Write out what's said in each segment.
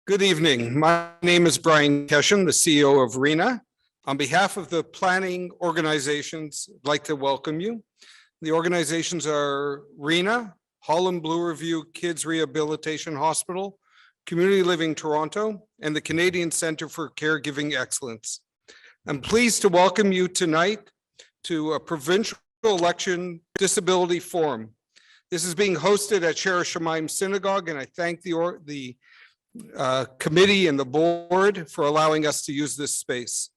Good evening. My name is Brian Keshen, the CEO of RENA. On behalf of the planning organizations, I'd like to welcome you. The organizations are RENA, Holland Bloorview Kids Rehabilitation Hospital, Community Living Toronto, and the Canadian Centre for Caregiving Excellence. I'm pleased to welcome you tonight to a provincial election disability forum. This is being hosted at Shara Shemaim Synagogue, and I thank the committee and the board for allowing us to use this space.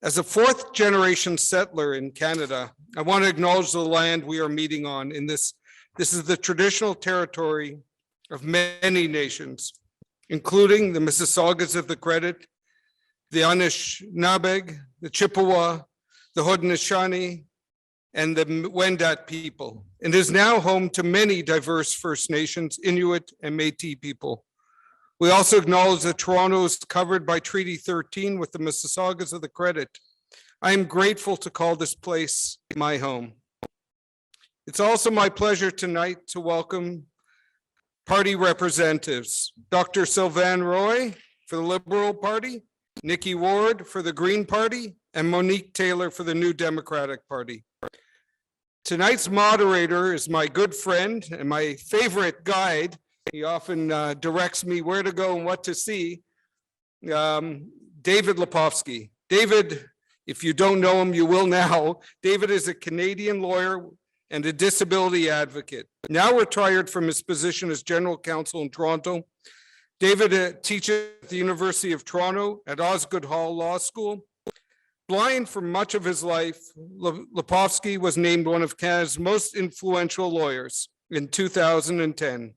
As a fourth generation settler in Canada, I want to acknowledge the land we are meeting on in this. This is the traditional territory of many nations, including the Mississaugas of the Credit, the Anishinaabe, the Chippewa, the Haudenosaunee, and the Wendat people. It is now home to many diverse First Nations, Inuit, and Métis people. We also acknowledge that Toronto is covered by Treaty 13 with the Mississaugas of the Credit. I am grateful to call this place my home. It's also my pleasure tonight to welcome party representatives, Dr. Sylvain Roy for the Liberal Party, Nikki Ward for the Green Party, and Monique Taylor for the New Democratic Party. Tonight's moderator is my good friend and my favorite guide. He often directs me where to go and what to see. David Lepofsky. David, if you don't know him, you will now. David is a Canadian lawyer and a disability advocate. Now retired from his position as general counsel in Toronto. David teaches at the University of Toronto at Osgoode Hall Law School. Blind for much of his life, Lepofsky was named one of Canada's most influential lawyers in 2010.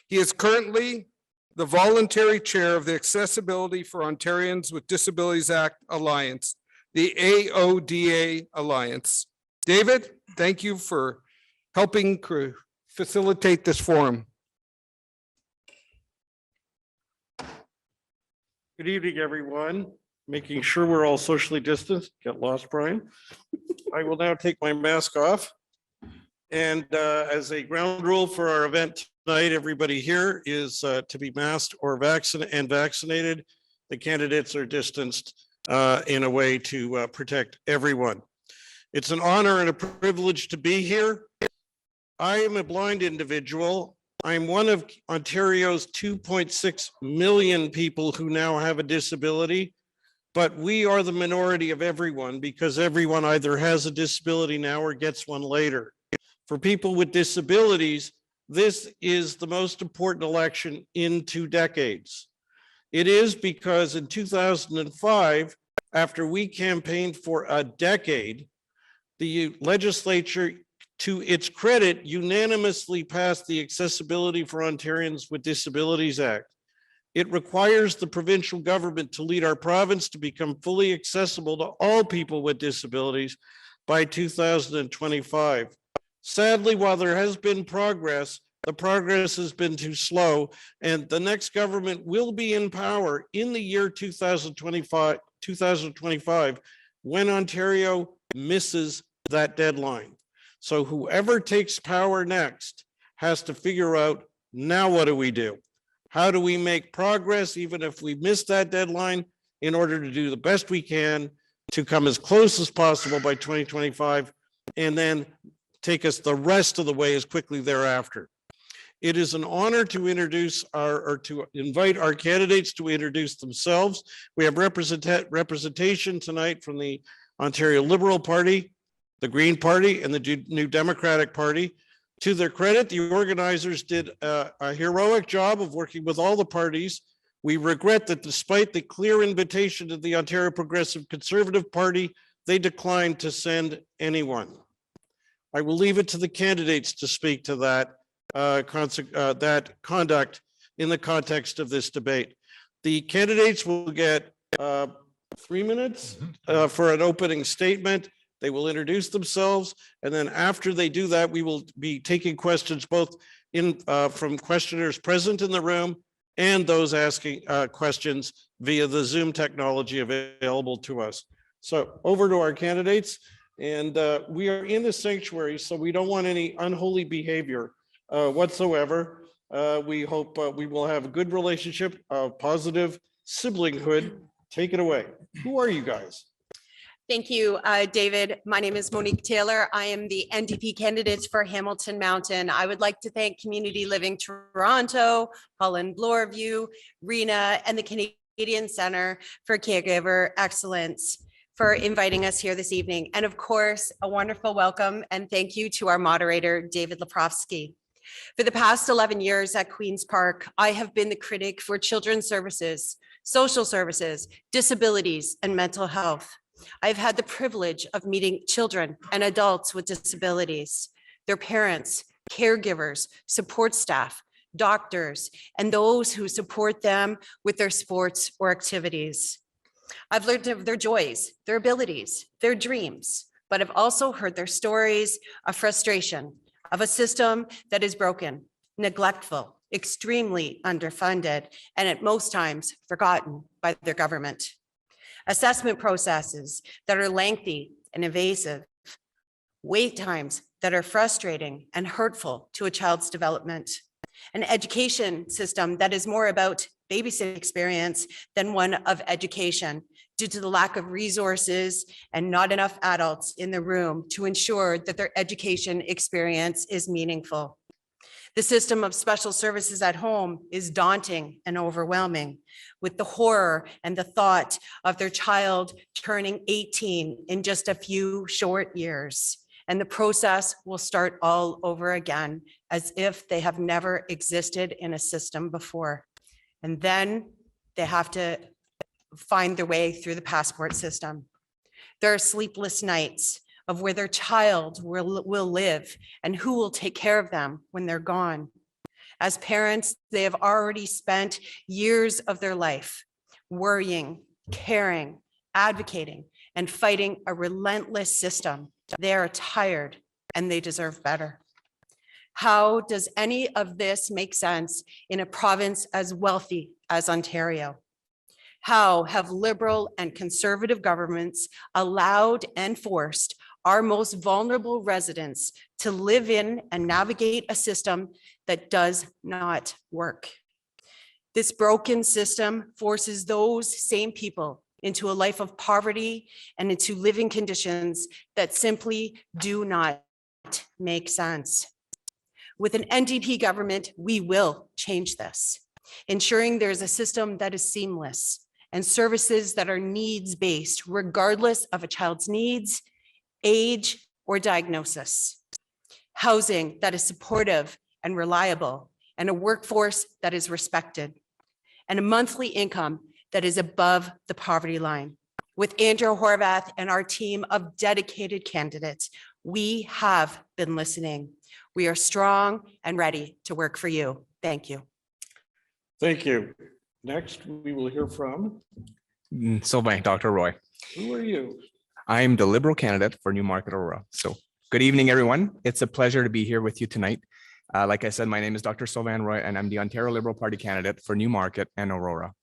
He is currently the voluntary chair of the Accessibility for Ontarians with Disabilities Act Alliance, the AODA Alliance. David, thank you for helping facilitate this forum. Good evening, everyone. Making sure we're all socially distanced. Get lost, Brian. I will now take my mask off. And as a ground rule for our event tonight, everybody here is to be masked or vaccinated. The candidates are distanced in a way to protect everyone. It's an honor and a privilege to be here. I am a blind individual. I'm one of Ontario's 2.6 million people who now have a disability, but we are the minority of everyone because everyone either has a disability now or gets one later. For people with disabilities, this is the most important election in 2 decades. It is because in 2005, after we campaigned for a decade, the legislature, to its credit, unanimously passed the Accessibility for Ontarians with Disabilities Act. It requires the provincial government to lead our province to become fully accessible to all people with disabilities by 2025. Sadly, while there has been progress, the progress has been too slow, and the next government will be in power in the year 2025 when Ontario misses that deadline. So whoever takes power next has to figure out, now what do we do? How do we make progress, even if we miss that deadline, in order to do the best we can to come as close as possible by 2025, and then take us the rest of the way as quickly thereafter. It is an honor to introduce to invite our candidates to introduce themselves. We have representation tonight from the Ontario Liberal Party, the Green Party, and the New Democratic Party. To their credit, the organizers did a heroic job of working with all the parties. We regret that despite the clear invitation to the Ontario Progressive Conservative Party, they declined to send anyone. I will leave it to the candidates to speak to that conduct in the context of this debate. The candidates will get 3 minutes for an opening statement. They will introduce themselves, and then after they do that, we will be taking questions both from questioners present in the room and those asking questions via the Zoom technology available to us. So over to our candidates. And we are in the sanctuary, so we don't want any unholy behavior whatsoever. We hope we will have a good relationship, positive siblinghood. Take it away. Who are you guys? Thank you, David. My name is Monique Taylor. I am the NDP candidate for Hamilton Mountain. I would like to thank Community Living Toronto, Holland Bloorview, RENA, and the Canadian Centre for Caregiver Excellence for inviting us here this evening. And of course, a wonderful welcome and thank you to our moderator, David Lepofsky. For the past 11 years at Queen's Park, I have been the critic for children's services, social services, disabilities, and mental health. I've had the privilege of meeting children and adults with disabilities, their parents, caregivers, support staff, doctors, and those who support them with their sports or activities. I've learned of their joys, their abilities, their dreams, but I've also heard their stories of frustration, of a system that is broken, neglectful, extremely underfunded, and at most times forgotten by their government. Assessment processes that are lengthy and invasive, wait times that are frustrating and hurtful to a child's development, an education system that is more about babysitting experience than one of education due to the lack of resources and not enough adults in the room to ensure that their education experience is meaningful. The system of special services at home is daunting and overwhelming, with the horror and the thought of their child turning 18 in just a few short years. And the process will start all over again, as if they have never existed in a system before. And then they have to find their way through the passport system. There are sleepless nights of where their child will live and who will take care of them when they're gone. As parents, they have already spent years of their life worrying, caring, advocating, and fighting a relentless system. They are tired and they deserve better. How does any of this make sense in a province as wealthy as Ontario? How have Liberal and Conservative governments allowed and forced our most vulnerable residents to live in and navigate a system that does not work? This broken system forces those same people into a life of poverty and into living conditions that simply do not make sense. With an NDP government, we will change this, ensuring there's a system that is seamless and services that are needs-based, regardless of a child's needs, age, or diagnosis. Housing that is supportive and reliable, and a workforce that is respected, and a monthly income that is above the poverty line. With Andrew Horvath and our team of dedicated candidates, we have been listening. We are strong and ready to work for you. Thank you. Thank you. Next, we will hear from. Sylvain, Dr. Roy. Who are you? I'm the Liberal candidate for Newmarket, Aurora. So good evening, everyone. It's a pleasure to be here with you tonight. Like I said, my name is Dr. Sylvain Roy, and I'm the Ontario Liberal Party candidate for Newmarket and Aurora.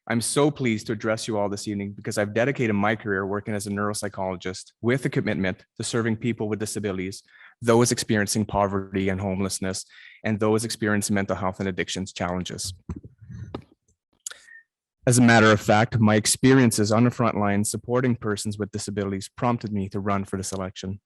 I'm so pleased to address you all this evening because I've dedicated my career working as a neuropsychologist with a commitment to serving people with disabilities, those experiencing poverty and homelessness, and those experiencing mental health and addictions challenges. As a matter of fact, my experiences on the front line supporting persons with disabilities prompted me to run for this election.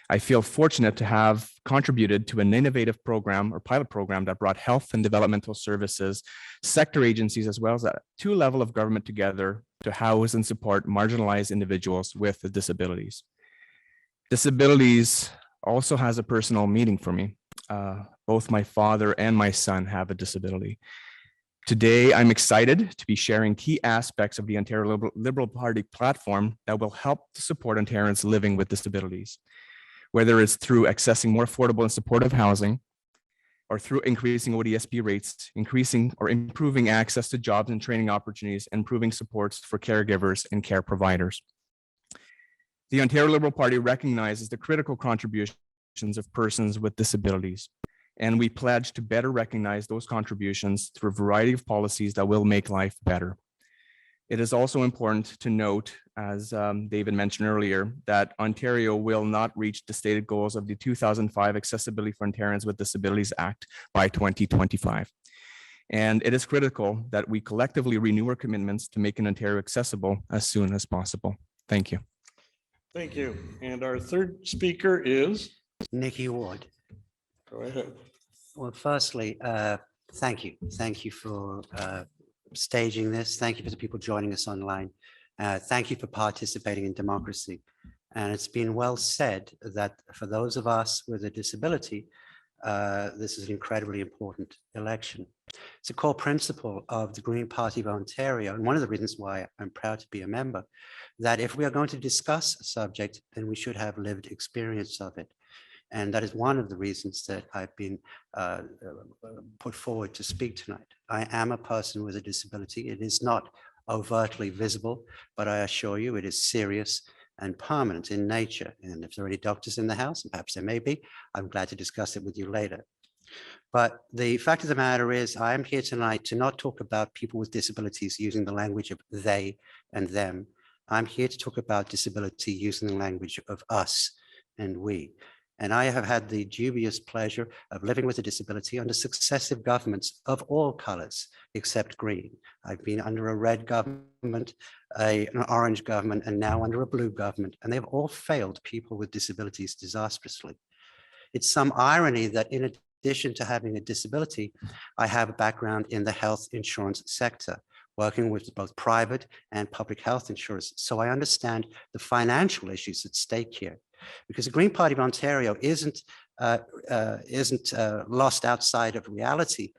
I feel fortunate to have contributed to an innovative program or pilot program that brought health and developmental services, sector agencies, as well as a two level of government together to house and support marginalized individuals with disabilities. Disabilities also has a personal meaning for me. Both my father and my son have a disability. Today, I'm excited to be sharing key aspects of the Ontario Liberal Party platform that will help to support Ontarians living with disabilities, whether it's through accessing more affordable and supportive housing, or through increasing ODSP rates, increasing or improving access to jobs and training opportunities, and improving supports for caregivers and care providers. The Ontario Liberal Party recognizes the critical contributions of persons with disabilities, and we pledge to better recognize those contributions through a variety of policies that will make life better. It is also important to note, as David mentioned earlier, that Ontario will not reach the stated goals of the 2005 Accessibility for Ontarians with Disabilities Act by 2025. And it is critical that we collectively renew our commitments to making Ontario accessible as soon as possible. Thank you. Thank you. And our third speaker is? Nikki Ward. Go ahead. Well, firstly, thank you. Thank you for staging this. Thank you for the people joining us online. Thank you for participating in democracy. And it's been well said that for those of us with a disability, this is an incredibly important election. It's a core principle of the Green Party of Ontario, and one of the reasons why I'm proud to be a member, that if we are going to discuss a subject, then we should have lived experience of it. And that is one of the reasons that I've been put forward to speak tonight. I am a person with a disability. It is not overtly visible, but I assure you it is serious and permanent in nature. And if there are any doctors in the house, and perhaps there may be, I'm glad to discuss it with you later. But the fact of the matter is, I am here tonight to not talk about people with disabilities using the language of they and them. I'm here to talk about disability using the language of us and we. And I have had the dubious pleasure of living with a disability under successive governments of all colors except green. I've been under a red government, an orange government, and now under a blue government, and they've all failed people with disabilities disastrously. It's some irony that in addition to having a disability, I have a background in the health insurance sector, working with both private and public health insurers. So I understand the financial issues at stake here. Because the Green Party of Ontario isn't lost outside of reality.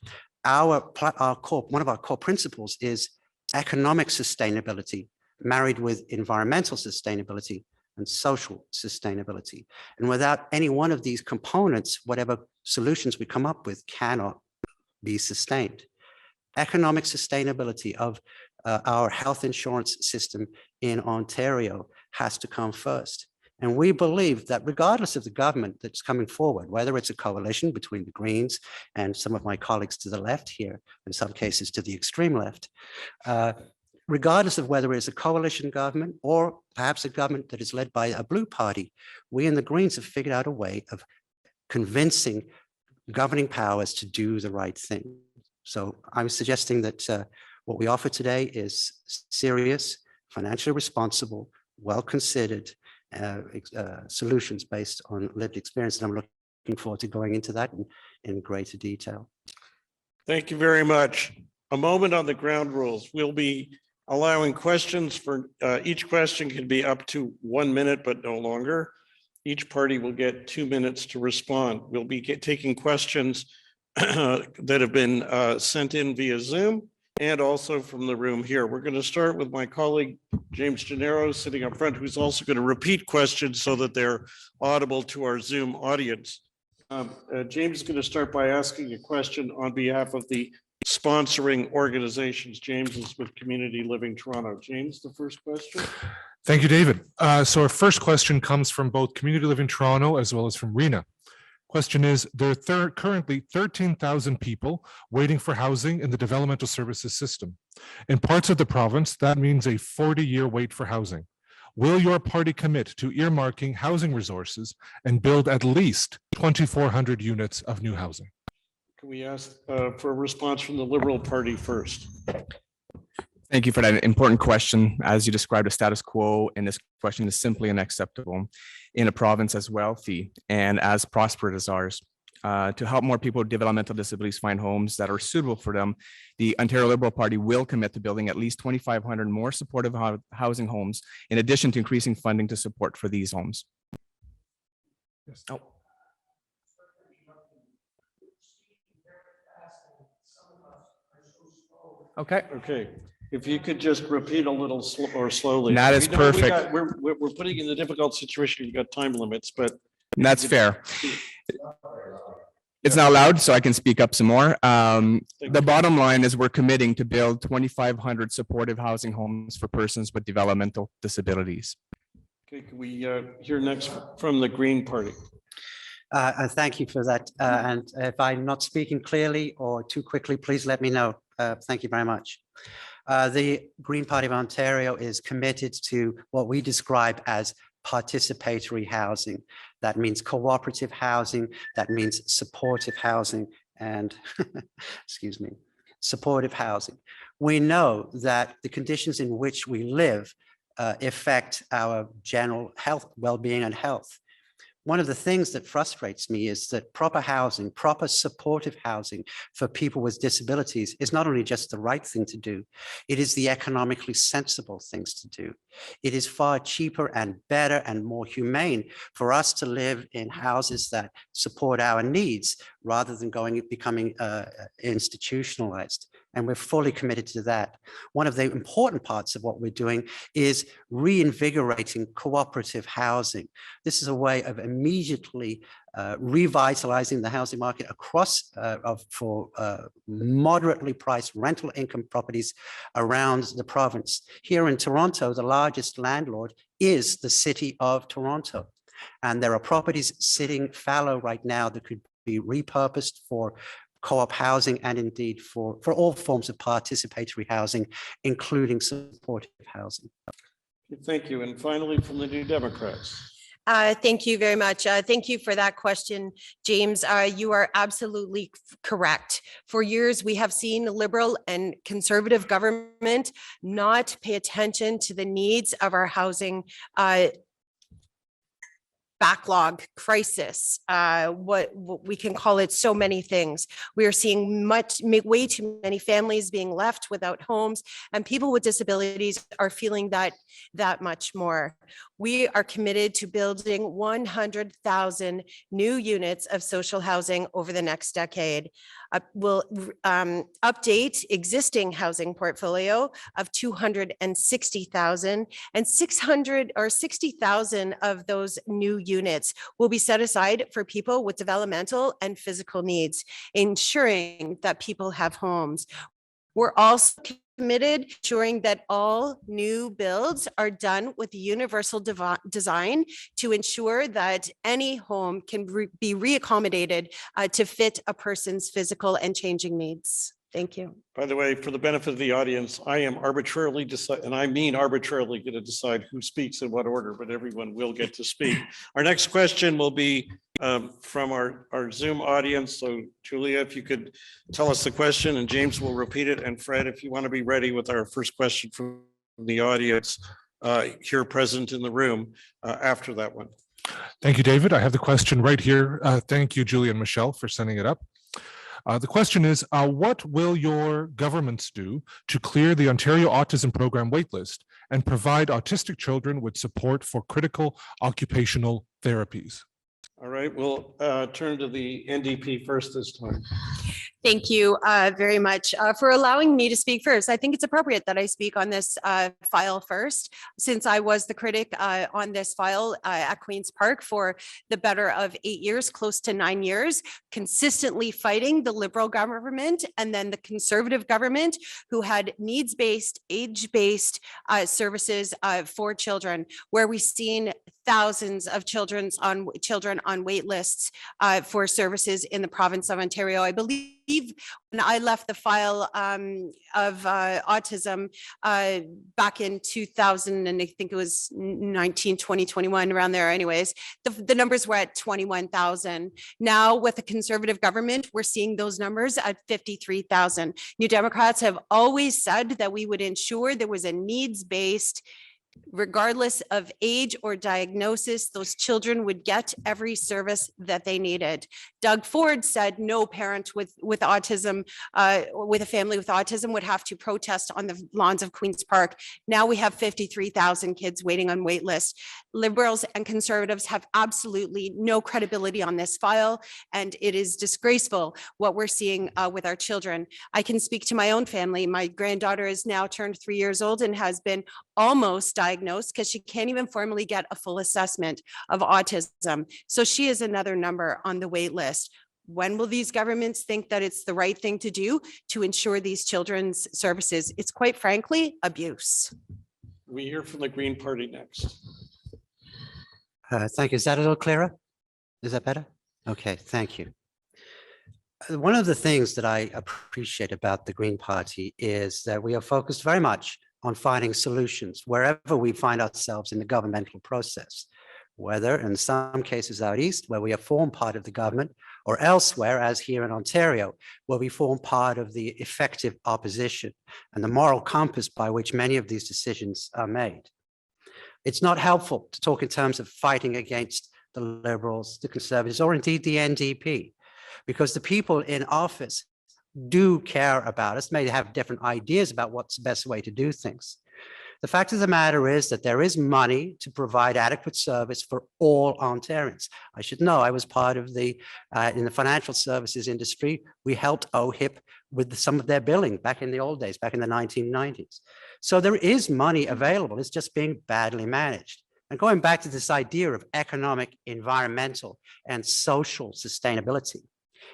One of our core principles is economic sustainability married with environmental sustainability and social sustainability. And without any one of these components, whatever solutions we come up with cannot be sustained. Economic sustainability of our health insurance system in Ontario has to come first. And we believe that regardless of the government that's coming forward, whether it's a coalition between the Greens and some of my colleagues to the left here, in some cases to the extreme left, regardless of whether it's a coalition government or perhaps a government that is led by a blue party, we in the Greens have figured out a way of convincing governing powers to do the right thing. So I'm suggesting that what we offer today is serious, financially responsible, well-considered, solutions based on lived experience. And I'm looking forward to going into that in greater detail. Thank you very much. A moment on the ground rules. We'll be allowing questions for each question can be up to 1 minute, but no longer. Each party will get 2 minutes to respond. We'll be taking questions that have been sent in via Zoom and also from the room here. We're going to start with my colleague, James Gennaro, sitting up front, who's also going to repeat questions so that they're audible to our Zoom audience. James is going to start by asking a question on behalf of the sponsoring organizations. James is with Community Living Toronto. James, the first question. Thank you, David. So our first question comes from both Community Living Toronto as well as from RENA. Question is, there are currently 13,000 people waiting for housing in the developmental services system. In parts of the province, that means a 40-year wait for housing. Will your party commit to earmarking housing resources and build at least 2,400 units of new housing? Can we ask for a response from the Liberal Party first? Thank you for that important question. As you described, the status quo in this question is simply unacceptable in a province as wealthy and as prosperous as ours. To help more people with developmental disabilities find homes that are suitable for them, the Ontario Liberal Party will commit to building at least 2,500 more supportive housing homes, in addition to increasing funding to support for these homes. Yes. Oh. Okay. Okay. If you could just repeat a little or slowly. That is perfect. We're putting you in a difficult situation. You've got time limits, but. That's fair. It's not loud, so I can speak up some more. The bottom line is we're committing to build 2,500 supportive housing homes for persons with developmental disabilities. Okay, can we hear next from the Green Party? Thank you for that. And if I'm not speaking clearly or too quickly, please let me know. Thank you very much. The Green Party of Ontario is committed to what we describe as participatory housing. That means cooperative housing, that means supportive housing, and excuse me, supportive housing. We know that the conditions in which we live affect our general health, well-being and health. One of the things that frustrates me is that proper housing, proper supportive housing for people with disabilities is not only just the right thing to do, it is the economically sensible things to do. It is far cheaper and better and more humane for us to live in houses that support our needs rather than becoming institutionalized. And we're fully committed to that. One of the important parts of what we're doing is reinvigorating cooperative housing. This is a way of immediately revitalizing the housing market across for moderately priced rental income properties around the province. Here in Toronto, the largest landlord is the City of Toronto. And there are properties sitting fallow right now that could be repurposed for co-op housing and indeed for all forms of participatory housing, including supportive housing. Thank you. And finally, from the New Democrats. Thank you very much. Thank you for that question, James. You are absolutely correct. For years, we have seen Liberal and Conservative government not pay attention to the needs of our housing backlog crisis, what we can call it, so many things. We are seeing way too many families being left without homes, and people with disabilities are feeling that much more. We are committed to building 100,000 new units of social housing over the next decade. We'll update existing housing portfolio of 260,000, and 600 or 60,000 of those new units will be set aside for people with developmental and physical needs, ensuring that people have homes. We're also committed to ensuring that all new builds are done with universal design to ensure that any home can be reaccommodated to fit a person's physical and changing needs. Thank you. By the way, for the benefit of the audience, I am arbitrarily and I mean arbitrarily going to decide who speaks in what order, but everyone will get to speak. Our next question will be from our Zoom audience. So Julia, if you could tell us the question, and James will repeat it. And Fred, if you want to be ready with our first question from the audience here present in the room after that one. Thank you, David. I have the question right here. Thank you, Julia and Michelle, for sending it up. The question is, what will your governments do to clear the Ontario Autism Program waitlist and provide autistic children with support for critical occupational therapies? All right, we'll turn to the NDP first this time. Thank you very much for allowing me to speak first. I think it's appropriate that I speak on this file first, since I was the critic on this file at Queen's Park for the better of 8 years, close to 9 years, consistently fighting the Liberal government and then the Conservative government, who had needs-based, age-based services for children, where we've seen thousands of children on wait lists for services in the province of Ontario. I believe when I left the file of autism back in 2000, and I think it was 19, 20, 21, around there anyways, the numbers were at 21,000. Now with the Conservative government, we're seeing those numbers at 53,000. New Democrats have always said that we would ensure there was a needs-based, regardless of age or diagnosis, those children would get every service that they needed. Doug Ford said no parent with autism, with a family with autism, would have to protest on the lawns of Queen's Park. Now we have 53,000 kids waiting on wait lists. Liberals and Conservatives have absolutely no credibility on this file, and it is disgraceful what we're seeing with our children. I can speak to my own family. My granddaughter is now turned 3 years old and has been almost diagnosed because she can't even formally get a full assessment of autism. So she is another number on the wait list. When will these governments think that it's the right thing to do to ensure these children's services? It's quite frankly abuse. We hear from the Green Party next. Thank you. Is that a little clearer? Is that better? Okay, thank you. One of the things that I appreciate about the Green Party is that we are focused very much on finding solutions wherever we find ourselves in the governmental process, whether in some cases out east, where we have formed part of the government, or elsewhere, as here in Ontario, where we form part of the effective opposition and the moral compass by which many of these decisions are made. It's not helpful to talk in terms of fighting against the Liberals, the Conservatives, or indeed the NDP, because the people in office do care about us, may have different ideas about what's the best way to do things. The fact of the matter is that there is money to provide adequate service for all Ontarians. I should know, I was part of the, in the financial services industry, we helped OHIP with some of their billing back in the old days, back in the 1990s. So there is money available, it's just being badly managed. And going back to this idea of economic, environmental, and social sustainability,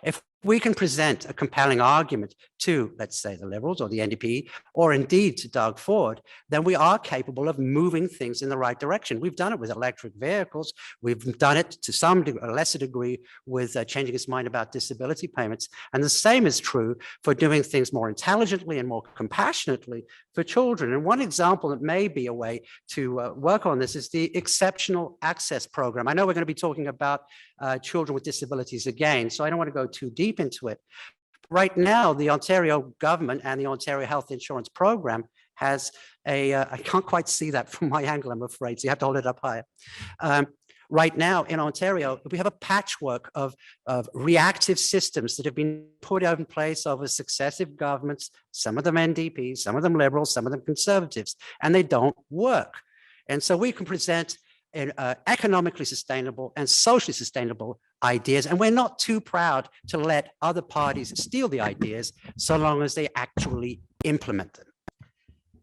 if we can present a compelling argument to, let's say, the Liberals or the NDP, or indeed to Doug Ford, then we are capable of moving things in the right direction. We've done it with electric vehicles. We've done it to some degree, a lesser degree, with changing his mind about disability payments. And the same is true for doing things more intelligently and more compassionately for children. And one example that may be a way to work on this is the Exceptional Access Program. I know we're going to be talking about children with disabilities again, so I don't want to go too deep into it. Right now, the Ontario government and the Ontario Health Insurance Program has a, I can't quite see that from my angle, I'm afraid, so you have to hold it up higher. Right now in Ontario, we have a patchwork of reactive systems that have been put in place over successive governments, some of them NDP, some of them Liberals, some of them Conservatives, and they don't work. And so we can present an economically sustainable and socially sustainable ideas, and we're not too proud to let other parties steal the ideas so long as they actually implement them.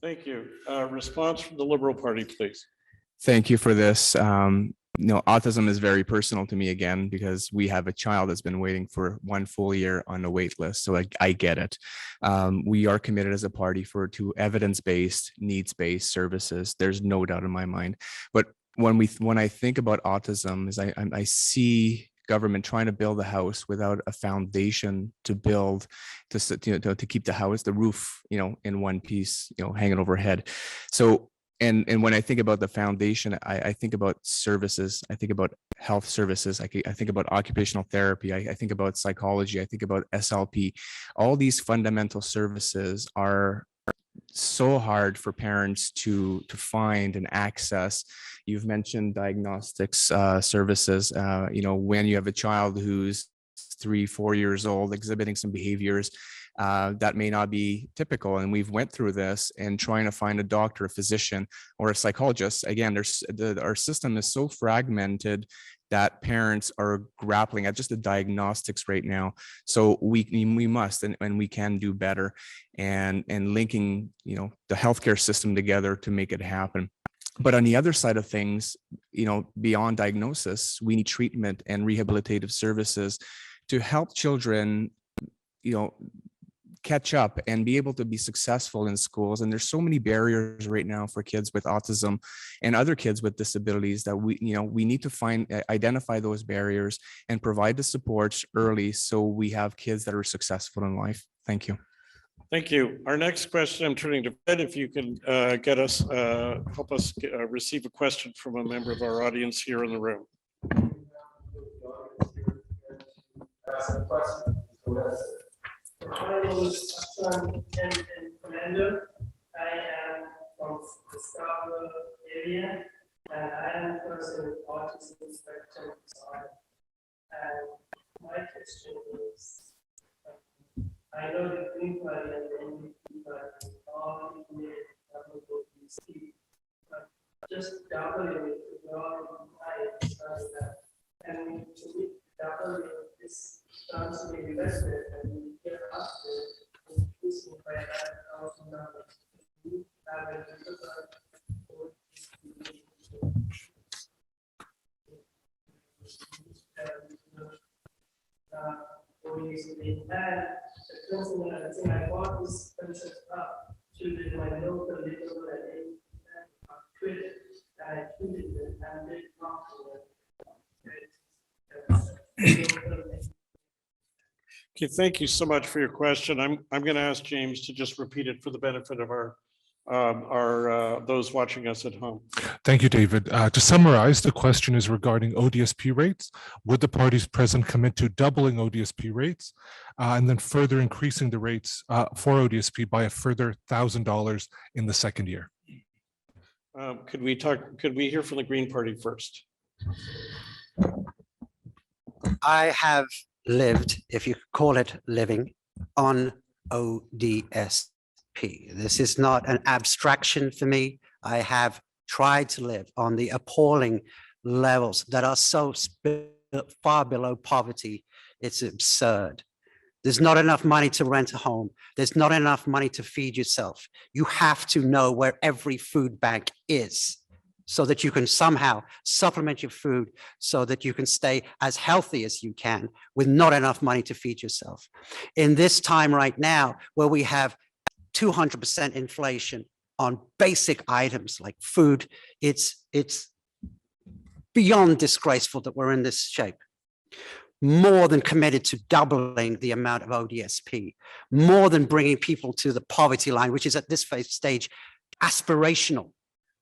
Thank you. Response from the Liberal Party, please. Thank you for this. Autism is very personal to me again, because we have a child that's been waiting for 1 full year on a wait list. So I get it. We are committed as a party to evidence-based, needs-based services. There's no doubt in my mind. But when I think about autism, is I see government trying to build a house without a foundation to build to keep the house, the roof, in one piece, hanging overhead. So and when I think about the foundation, I think about services. I think about health services. I think about occupational therapy. I think about psychology. I think about SLP. All these fundamental services are so hard for parents to find and access. You've mentioned diagnostics services. When you have a child who's 3-4 years old exhibiting some behaviors that may not be typical, and we've went through this, and trying to find a doctor, a physician, or a psychologist. Again, our system is so fragmented that parents are grappling at just the diagnostics right now. So we must and we can do better, and linking the healthcare system together to make it happen. But on the other side of things, beyond diagnosis, we need treatment and rehabilitative services to help children, catch up and be able to be successful in schools. And there's so many barriers right now for kids with autism and other kids with disabilities that we need to identify those barriers and provide the supports early, so we have kids that are successful in life. Thank you. Thank you. Our next question, I'm turning to Fred. If you can help us receive a question from a member of our audience here in the room. My name is Hassan Commander. I am from the Scarborough area, and I am a person with autism spectrum disorder. And my question is, I know the Green Party and the NDP Party all made WWC, but just doubling it to your that, and to me, doubling this terms of the investment and we get up to increasing by $9,000. We have a I bought this concept up to my local little and quit it, and I tweeted it and did talk to it. Okay, thank you so much for your question. I'm going to ask James to just repeat it for the benefit of our those watching us at home. Thank you, David. To summarize, the question is regarding ODSP rates. Would the parties present commit to doubling ODSP rates and then further increasing the rates for ODSP by a further $1,000 in the second year? Could we hear from the Green Party first? I have lived, if you call it living, on ODSP. This is not an abstraction for me. I have tried to live on the appalling levels that are so far below poverty. It's absurd. There's not enough money to rent a home. There's not enough money to feed yourself. You have to know where every food bank is so that you can somehow supplement your food so that you can stay as healthy as you can with not enough money to feed yourself. In this time right now, where we have 200% inflation on basic items like food, it's beyond disgraceful that we're in this shape. More than committed to doubling the amount of ODSP, more than bringing people to the poverty line, which is at this stage aspirational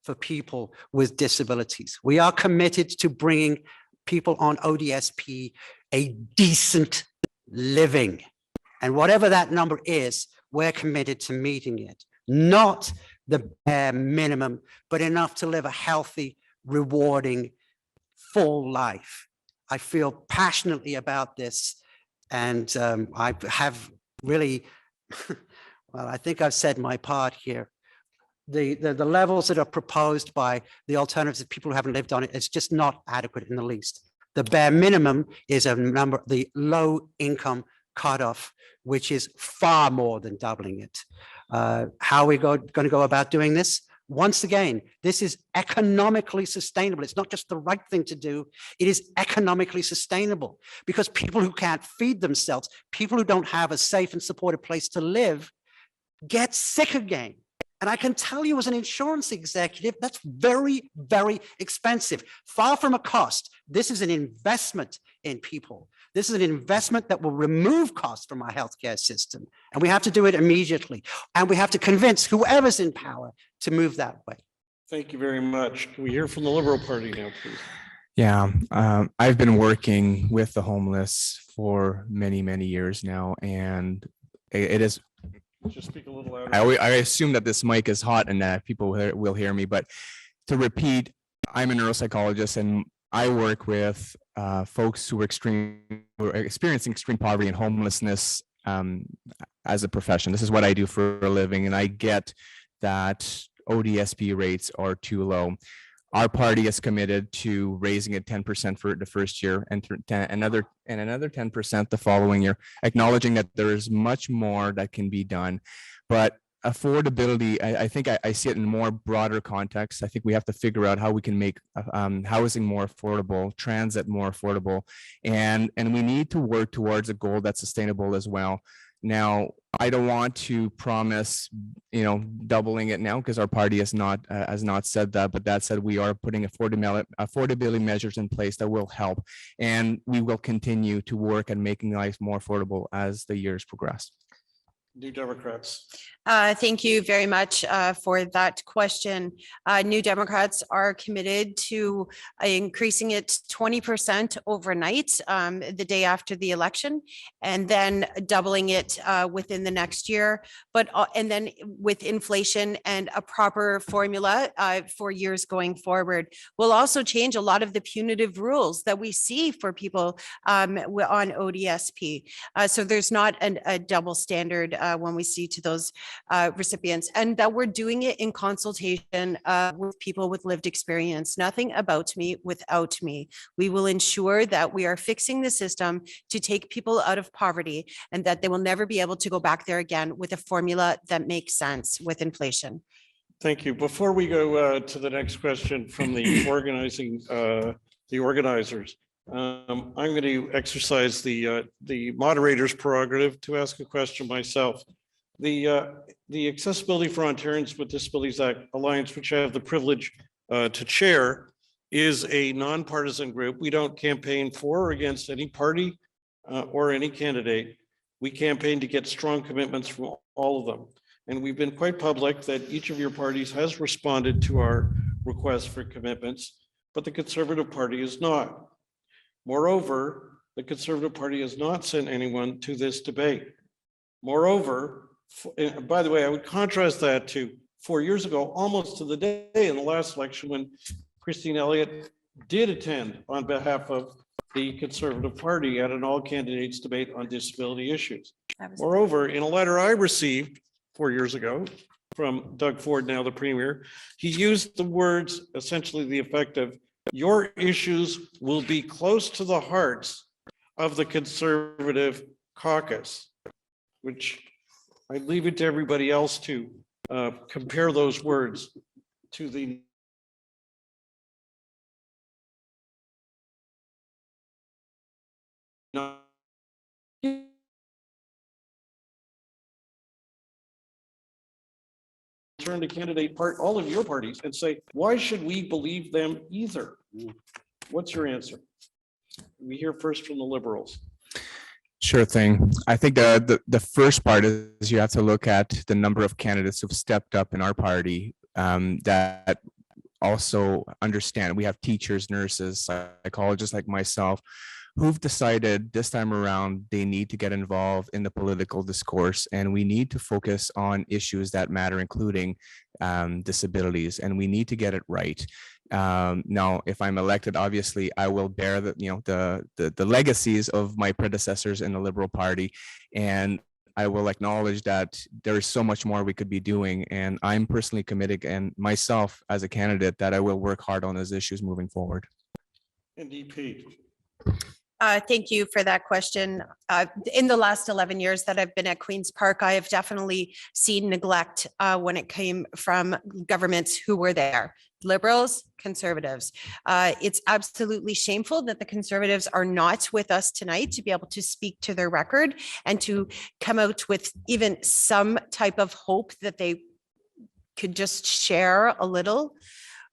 for people with disabilities. We are committed to bringing people on ODSP a decent living. And whatever that number is, we're committed to meeting it. Not the bare minimum, but enough to live a healthy, rewarding, full life. I feel passionately about this, and I have really, well, I think I've said my part here. The levels that are proposed by the alternatives of people who haven't lived on it, it's just not adequate in the least. The bare minimum is a number, the low income cutoff, which is far more than doubling it. How are we going to go about doing this? Once again, this is economically sustainable. It's not just the right thing to do. It is economically sustainable because people who can't feed themselves, people who don't have a safe and supported place to live, get sick again. And I can tell you as an insurance executive, that's very, very expensive. Far from a cost. This is an investment in people. This is an investment that will remove costs from our healthcare system. And we have to do it immediately. And we have to convince whoever's in power to move that way. Thank you very much. Can we hear from the Liberal Party now, please? Yeah, I've been working with the homeless for many, many years now, and it is. Just speak a little louder. I assume that this mic is hot and that people will hear me, but to repeat, I'm a neuropsychologist and I work with folks who are experiencing extreme poverty and homelessness as a profession. This is what I do for a living, and I get that ODSP rates are too low. Our party is committed to raising it 10% for the first year and another 10% the following year, acknowledging that there is much more that can be done. But affordability, I think I see it in more broader context. I think we have to figure out how we can make housing more affordable, transit more affordable, and we need to work towards a goal that's sustainable as well. Now, I don't want to promise, doubling it now because our party has not said that. But that said, we are putting affordability measures in place that will help, and we will continue to work at making life more affordable as the years progress. New Democrats. Thank you very much for that question. New Democrats are committed to increasing it 20% overnight the day after the election, and then doubling it within the next year. And then with inflation and a proper formula for years going forward, we'll also change a lot of the punitive rules that we see for people on ODSP. So there's not a double standard when we see to those recipients, and that we're doing it in consultation with people with lived experience. Nothing about me without me. We will ensure that we are fixing the system to take people out of poverty and that they will never be able to go back there again with a formula that makes sense with inflation. Thank you. Before we go to the next question from the organizers, I'm going to exercise the moderator's prerogative to ask a question myself. The Accessibility for Ontarians with Disabilities Act Alliance, which I have the privilege to chair, is a nonpartisan group. We don't campaign for or against any party or any candidate. We campaigned to get strong commitments from all of them. And we've been quite public that each of your parties has responded to our request for commitments, but the Conservative Party is not. Moreover, the Conservative Party has not sent anyone to this debate. Moreover, by the way, I would contrast that to 4 years ago, almost to the day in the last election when Christine Elliott did attend on behalf of the Conservative Party at an all candidates debate on disability issues. Moreover, in a letter I received 4 years ago from Doug Ford, now the Premier, he used the words essentially the effect of, your issues will be close to the hearts of the Conservative caucus, which I leave it to everybody else to compare those words to the turn to candidate part, all of your parties, and say, why should we believe them either? What's your answer? We hear first from the Liberals. Sure thing. I think the first part is you have to look at the number of candidates who've stepped up in our party that also understand. We have teachers, nurses, psychologists like myself who've decided this time around they need to get involved in the political discourse, and we need to focus on issues that matter, including disabilities, and we need to get it right. Now, if I'm elected, obviously I will bear the legacies of my predecessors in the Liberal Party, and I will acknowledge that there is so much more we could be doing, and I'm personally committed, and myself as a candidate, that I will work hard on those issues moving forward. NDP. Thank you for that question. In the last 11 years that I've been at Queen's Park, I have definitely seen neglect when it came from governments who were there. Liberals, Conservatives. It's absolutely shameful that the Conservatives are not with us tonight to be able to speak to their record and to come out with even some type of hope that they could just share a little.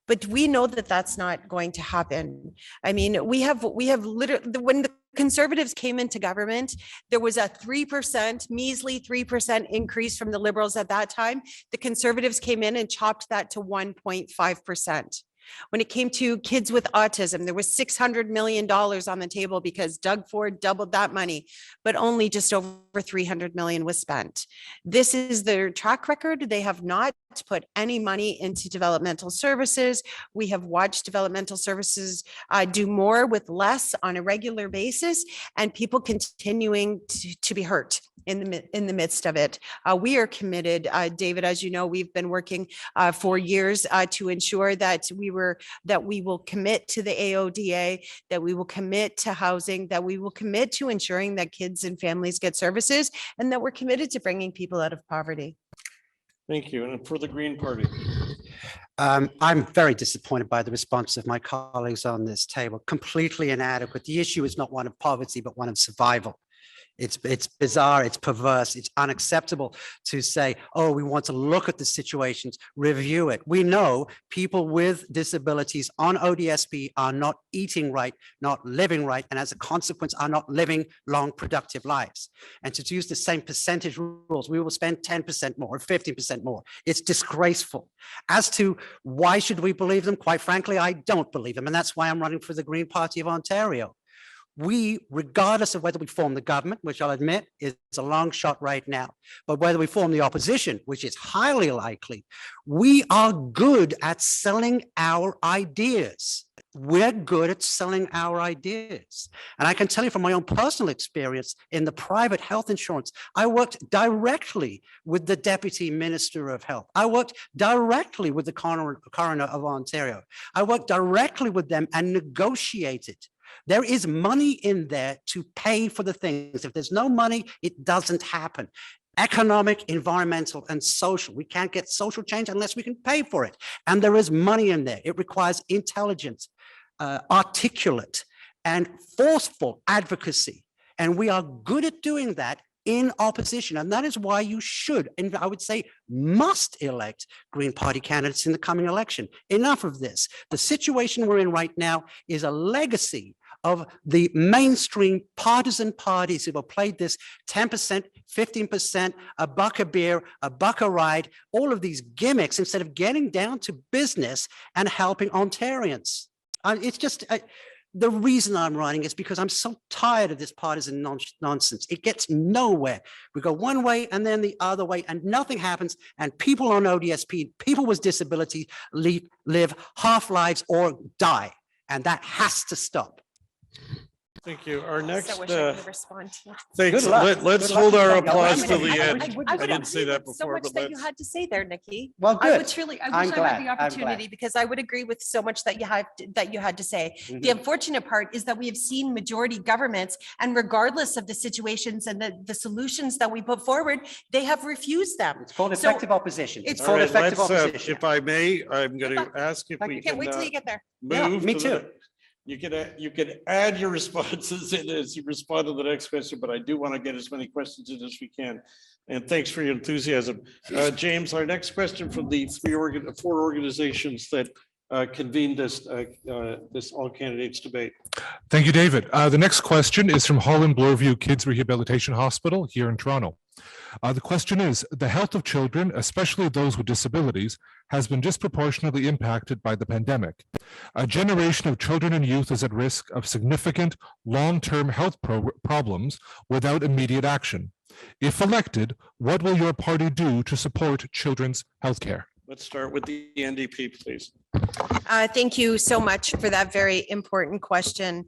But we know that that's not going to happen. I mean, we have literally, when the Conservatives came into government, there was a 3%, measly 3% increase from the Liberals at that time. The Conservatives came in and chopped that to 1.5%. When it came to kids with autism, there was $600 million on the table because Doug Ford doubled that money, but only just over $300 million was spent. This is their track record. They have not put any money into developmental services. We have watched developmental services do more with less on a regular basis, and people continuing to be hurt in the midst of it. We are committed, David, as you know, we've been working for years to ensure that we will commit to the AODA, that we will commit to housing, that we will commit to ensuring that kids and families get services, and that we're committed to bringing people out of poverty. Thank you. And for the Green Party. I'm very disappointed by the response of my colleagues on this table. Completely inadequate. The issue is not one of poverty, but one of survival. It's bizarre, it's perverse, it's unacceptable to say, oh, we want to look at the situations, review it. We know people with disabilities on ODSP are not eating right, not living right, and as a consequence are not living long, productive lives. And to use the same percentage rules, we will spend 10% more or 15% more. It's disgraceful. As to why should we believe them? Quite frankly, I don't believe them. And that's why I'm running for the Green Party of Ontario. We, regardless of whether we form the government, which I'll admit is a long shot right now, but whether we form the opposition, which is highly likely, we are good at selling our ideas. We're good at selling our ideas. And I can tell you from my own personal experience in the private health insurance, I worked directly with the Deputy Minister of Health. I worked directly with the Coroner of Ontario. I worked directly with them and negotiated. There is money in there to pay for the things. If there's no money, it doesn't happen. Economic, environmental, and social. We can't get social change unless we can pay for it. And there is money in there. It requires intelligence, articulate, and forceful advocacy. And we are good at doing that in opposition. And that is why you should, and I would say must, elect Green Party candidates in the coming election. Enough of this. The situation we're in right now is a legacy of the mainstream partisan parties who have played this 10%, 15%, a buck a beer, a buck a ride, all of these gimmicks instead of getting down to business and helping Ontarians. It's just, the reason I'm running is because I'm so tired of this partisan nonsense. It gets nowhere. We go one way and then the other way and nothing happens. And people on ODSP, people with disability live half lives or die. And that has to stop. Thank you. Our next, So wish I could respond to that. thanks. Good luck. Let's Good luck. hold our Yeah, applause I till would- the I end. would- I didn't say that So before, much but that you let's, had to say there, Nikki. Well, I good. would truly, I I'm wish I had the glad. I'm opportunity glad. because I would agree with so much that you had to say. The Mhm. unfortunate part is that we have seen majority governments, and regardless of the situations and the solutions that we put forward, they have refused them. It's called So effective opposition. It's it's all called right, effective let's, opposition. if I may, I'm going to ask if Thank we you. Can't can wait till you get there. Yeah, move. me to the- too. You can add your responses in as you respond to the next question, but I do want to get as many questions in as we can. And thanks for your enthusiasm. James, our next question from the four organizations that convened this all candidates debate. Thank you, David. The next question is from Holland Bloorview Kids Rehabilitation Hospital here in Toronto. The question is, the health of children, especially those with disabilities, has been disproportionately impacted by the pandemic. A generation of children and youth is at risk of significant long-term health problems without immediate action. If elected, what will your party do to support children's health care? Let's start with the NDP, please. Thank you so much for that very important question.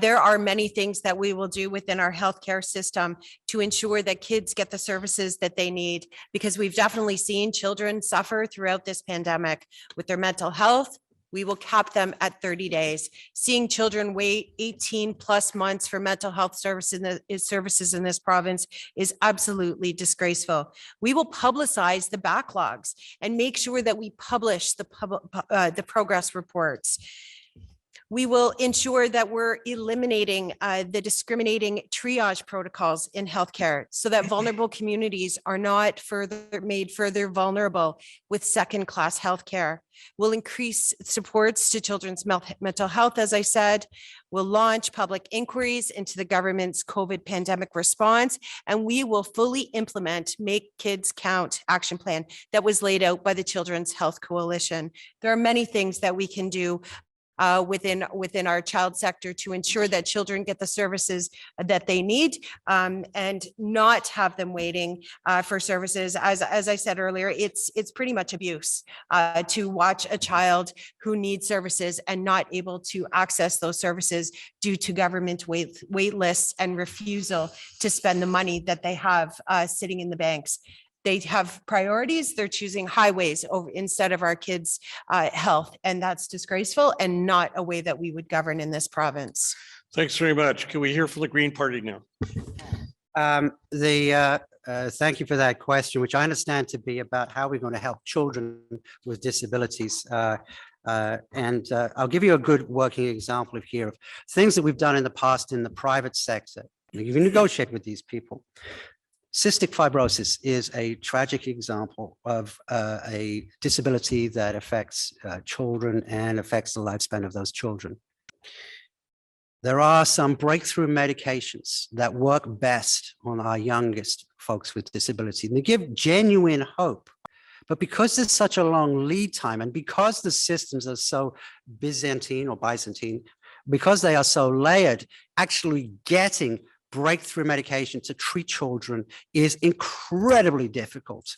There are many things that we will do within our healthcare system to ensure that kids get the services that they need, because we've definitely seen children suffer throughout this pandemic with their mental health. We will cap them at 30 days. Seeing children wait 18 plus months for mental health services in this province is absolutely disgraceful. We will publicize the backlogs and make sure that we publish the progress reports. We will ensure that we're eliminating the discriminating triage protocols in healthcare so that vulnerable communities are not made further vulnerable with second-class healthcare. We'll increase supports to children's mental health, as I said. We'll launch public inquiries into the government's COVID pandemic response, and we will fully implement Make Kids Count action plan that was laid out by the Children's Health Coalition. There are many things that we can do within our child sector to ensure that children get the services that they need, and not have them waiting for services. As I said earlier, it's pretty much abuse to watch a child who needs services and not able to access those services due to government wait lists and refusal to spend the money that they have sitting in the banks. They have priorities. They're choosing highways over instead of our kids' health. And that's disgraceful and not a way that we would govern in this province. Thanks very much. Can we hear from the Green Party now? Thank you for that question, which I understand to be about how we're going to help children with disabilities. And I'll give you a good working example of here of things that we've done in the past in the private sector. You can negotiate with these people. Cystic fibrosis is a tragic example of a disability that affects children and affects the lifespan of those children. There are some breakthrough medications that work best on our youngest folks with disability, and they give genuine hope. But because there's such a long lead time, and because the systems are so Byzantine, because they are so layered, actually getting breakthrough medication to treat children is incredibly difficult.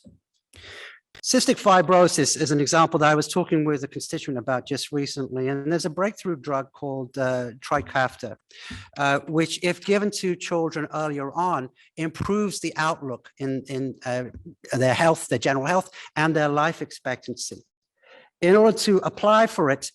Cystic fibrosis is an example that I was talking with a constituent about just recently, and there's a breakthrough drug called Trikafta, which, if given to children earlier on, improves the outlook in their health, their general health, and their life expectancy. In order to apply for it,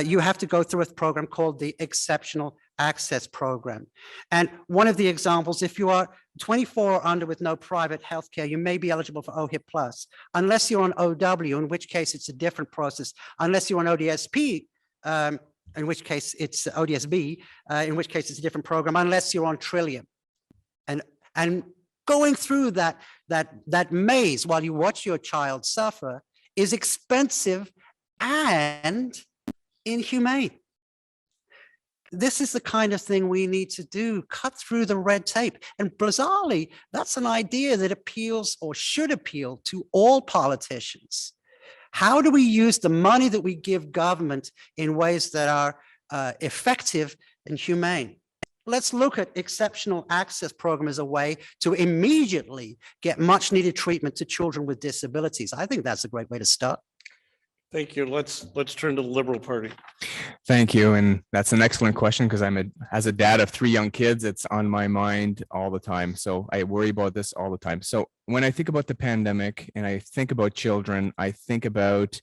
you have to go through a program called the Exceptional Access Program. And one of the examples, if you are 24 or under with no private health care, you may be eligible for OHIP Plus, unless you're on OW, in which case it's a different process, unless you're on ODSP, in which case it's ODSB, in which case it's a different program, unless you're on Trillium. And going through that maze while you watch your child suffer is expensive and inhumane. This is the kind of thing we need to do, cut through the red tape. And bizarrely, that's an idea that appeals or should appeal to all politicians. How do we use the money that we give government in ways that are effective and humane? Let's look at exceptional access program as a way to immediately get much needed treatment to children with disabilities. I think that's a great way to start. Thank you. Let's turn to the Liberal Party. Thank you. And that's an excellent question because as a dad of 3 young kids, it's on my mind all the time. So I worry about this all the time. So when I think about the pandemic and I think about children, I think about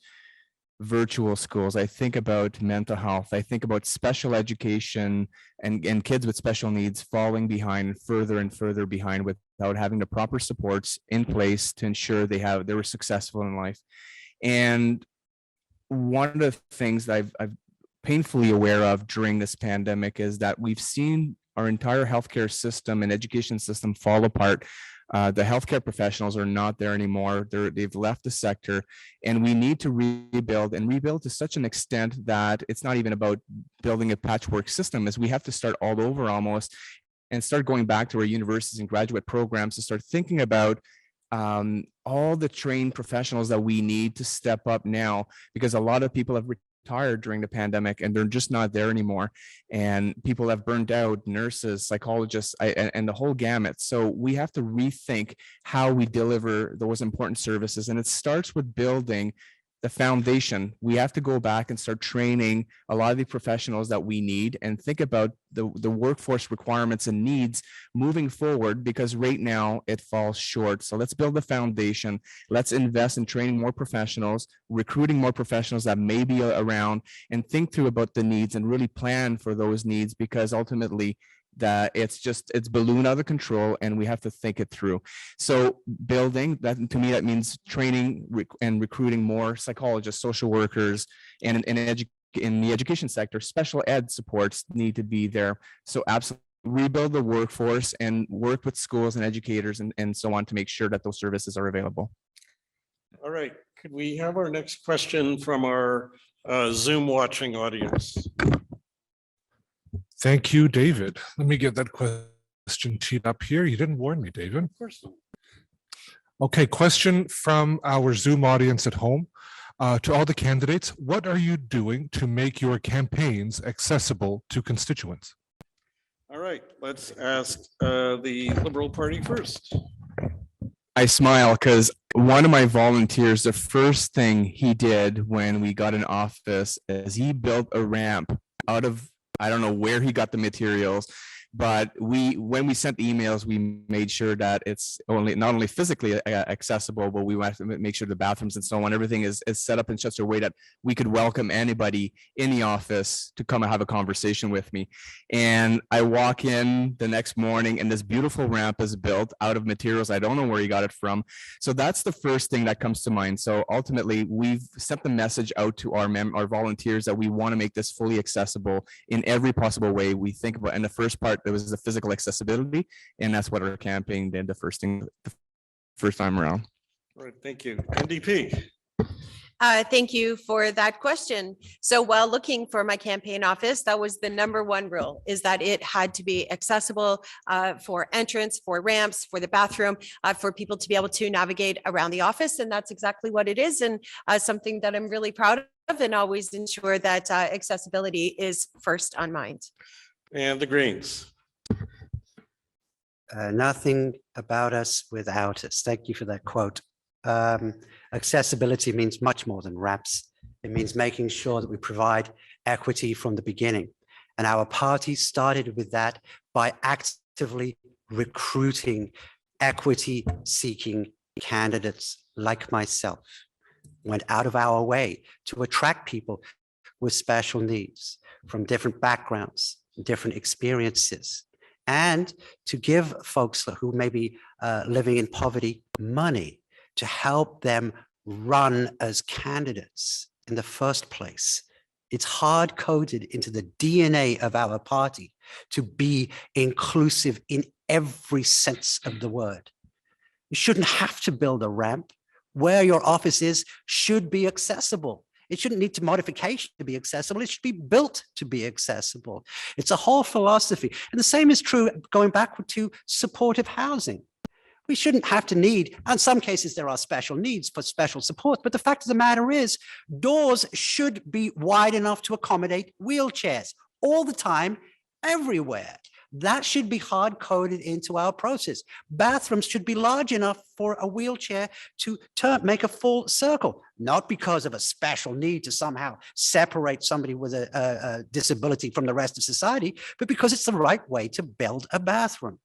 virtual schools, I think about mental health, I think about special education and kids with special needs falling behind further and further behind without having the proper supports in place to ensure they were successful in life. And one of the things that I've painfully aware of during this pandemic is that we've seen our entire healthcare system and education system fall apart. The healthcare professionals are not there anymore. They've left the sector, and we need to rebuild to such an extent that it's not even about building a patchwork system, as we have to start all over almost and start going back to our universities and graduate programs to start thinking about all the trained professionals that we need to step up now, because a lot of people have retired during the pandemic and they're just not there anymore. And people have burned out, nurses, psychologists, and the whole gamut. So we have to rethink how we deliver those important services. And it starts with building the foundation. We have to go back and start training a lot of the professionals that we need and think about the workforce requirements and needs moving forward, because right now it falls short. So let's build the foundation. Let's invest in training more professionals, recruiting more professionals that may be around, and think through about the needs and really plan for those needs, because ultimately that it's ballooned out of control and we have to think it through. So building that, to me, that means training and recruiting more psychologists, social workers, and in the education sector, special ed supports need to be there. So absolutely rebuild the workforce and work with schools and educators and so on to make sure that those services are available. All right. Could we have our next question from our Zoom watching audience? Thank you, David. Let me get that question teed up here. You didn't warn me, David. Of course. Okay, question from our Zoom audience at home. To all the candidates, what are you doing to make your campaigns accessible to constituents? All right, let's ask the Liberal Party first. I smile because one of my volunteers, the first thing he did when we got in office is he built a ramp out of, I don't know where he got the materials, but when we sent emails, we made sure that it's not only physically accessible, but we wanted to make sure the bathrooms and so on, everything is set up in such a way that we could welcome anybody in the office to come and have a conversation with me. And I walk in the next morning and this beautiful ramp is built out of materials. I don't know where he got it from. So that's the first thing that comes to mind. So ultimately, we've sent the message out to our volunteers that we want to make this fully accessible in every possible way we think about. And the first part, there was the physical accessibility, and that's what our campaign did the first time around. All right, thank you. NDP. Thank you for that question. So while looking for my campaign office, that was the #1 rule, is that it had to be accessible for entrance, for ramps, for the bathroom, for people to be able to navigate around the office. And that's exactly what it is, and something that I'm really proud of, and always ensure that accessibility is first on mind. And the Greens. Nothing about us without us. Thank you for that quote. Accessibility means much more than ramps. It means making sure that we provide equity from the beginning. And our party started with that by actively recruiting equity-seeking candidates like myself. Went out of our way to attract people with special needs from different backgrounds, different experiences, and to give folks who may be living in poverty money to help them run as candidates in the first place. It's hard coded into the DNA of our party to be inclusive in every sense of the word. You shouldn't have to build a ramp. Where your office is should be accessible. It shouldn't need to modification to be accessible. It should be built to be accessible. It's a whole philosophy. And the same is true going backward to supportive housing. We shouldn't have to need, in some cases, there are special needs for special support, but the fact of the matter is, doors should be wide enough to accommodate wheelchairs all the time, everywhere. That should be hard coded into our process. Bathrooms should be large enough for a wheelchair to make a full circle, not because of a special need to somehow separate somebody with a disability from the rest of society, but because it's the right way to build a bathroom.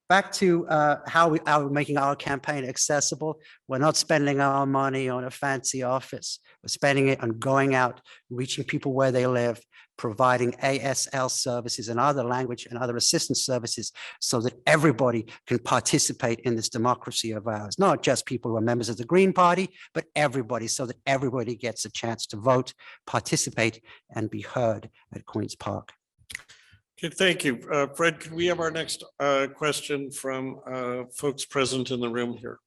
Back to how we're making our campaign accessible. We're not spending our money on a fancy office. We're spending it on going out, reaching people where they live, providing ASL services and other language and other assistance services so that everybody can participate in this democracy of ours. Not just people who are members of the Green Party, but everybody, so that everybody gets a chance to vote, participate, and be heard at Queen's Park. Okay, thank you. Fred, can we have our next question from folks present in the room here?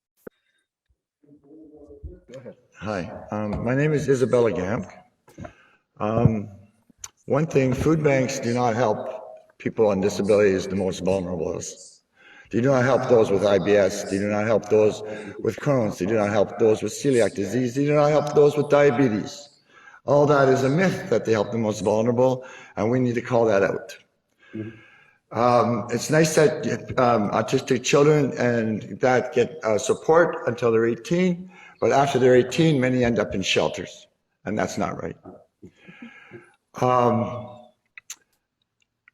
Hi, my name is Isabella Gamk. One thing, food banks do not help people on disabilities, the most vulnerable. They do not help those with IBS. They do not help those with Crohn's. They do not help those with celiac disease. They do not help those with diabetes. All that is a myth that they help the most vulnerable, and we need to call that out. It's nice that autistic children and that get support until they're 18, but after they're 18, many end up in shelters, and that's not right.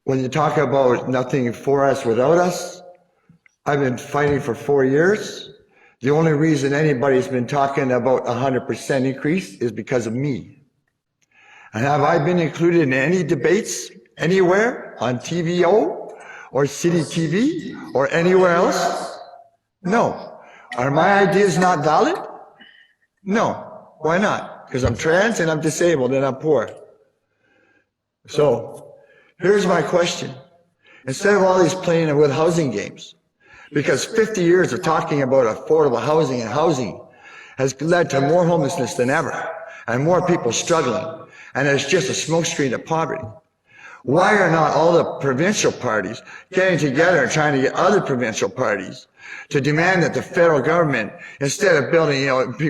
When you talk about nothing for us without us, I've been fighting for 4 years. The only reason anybody's been talking about 100% increase is because of me. And have I been included in any debates anywhere on TVO or City TV or anywhere else? No. Are my ideas not valid? No. Why not? Because I'm trans and I'm disabled and I'm poor. So here's my question. Instead of all these playing with housing games, because 50 years of talking about affordable housing and housing has led to more homelessness than ever and more people struggling, and it's just a smokescreen of poverty. Why are not all the provincial parties getting together and trying to get other provincial parties to demand that the federal government, instead of building,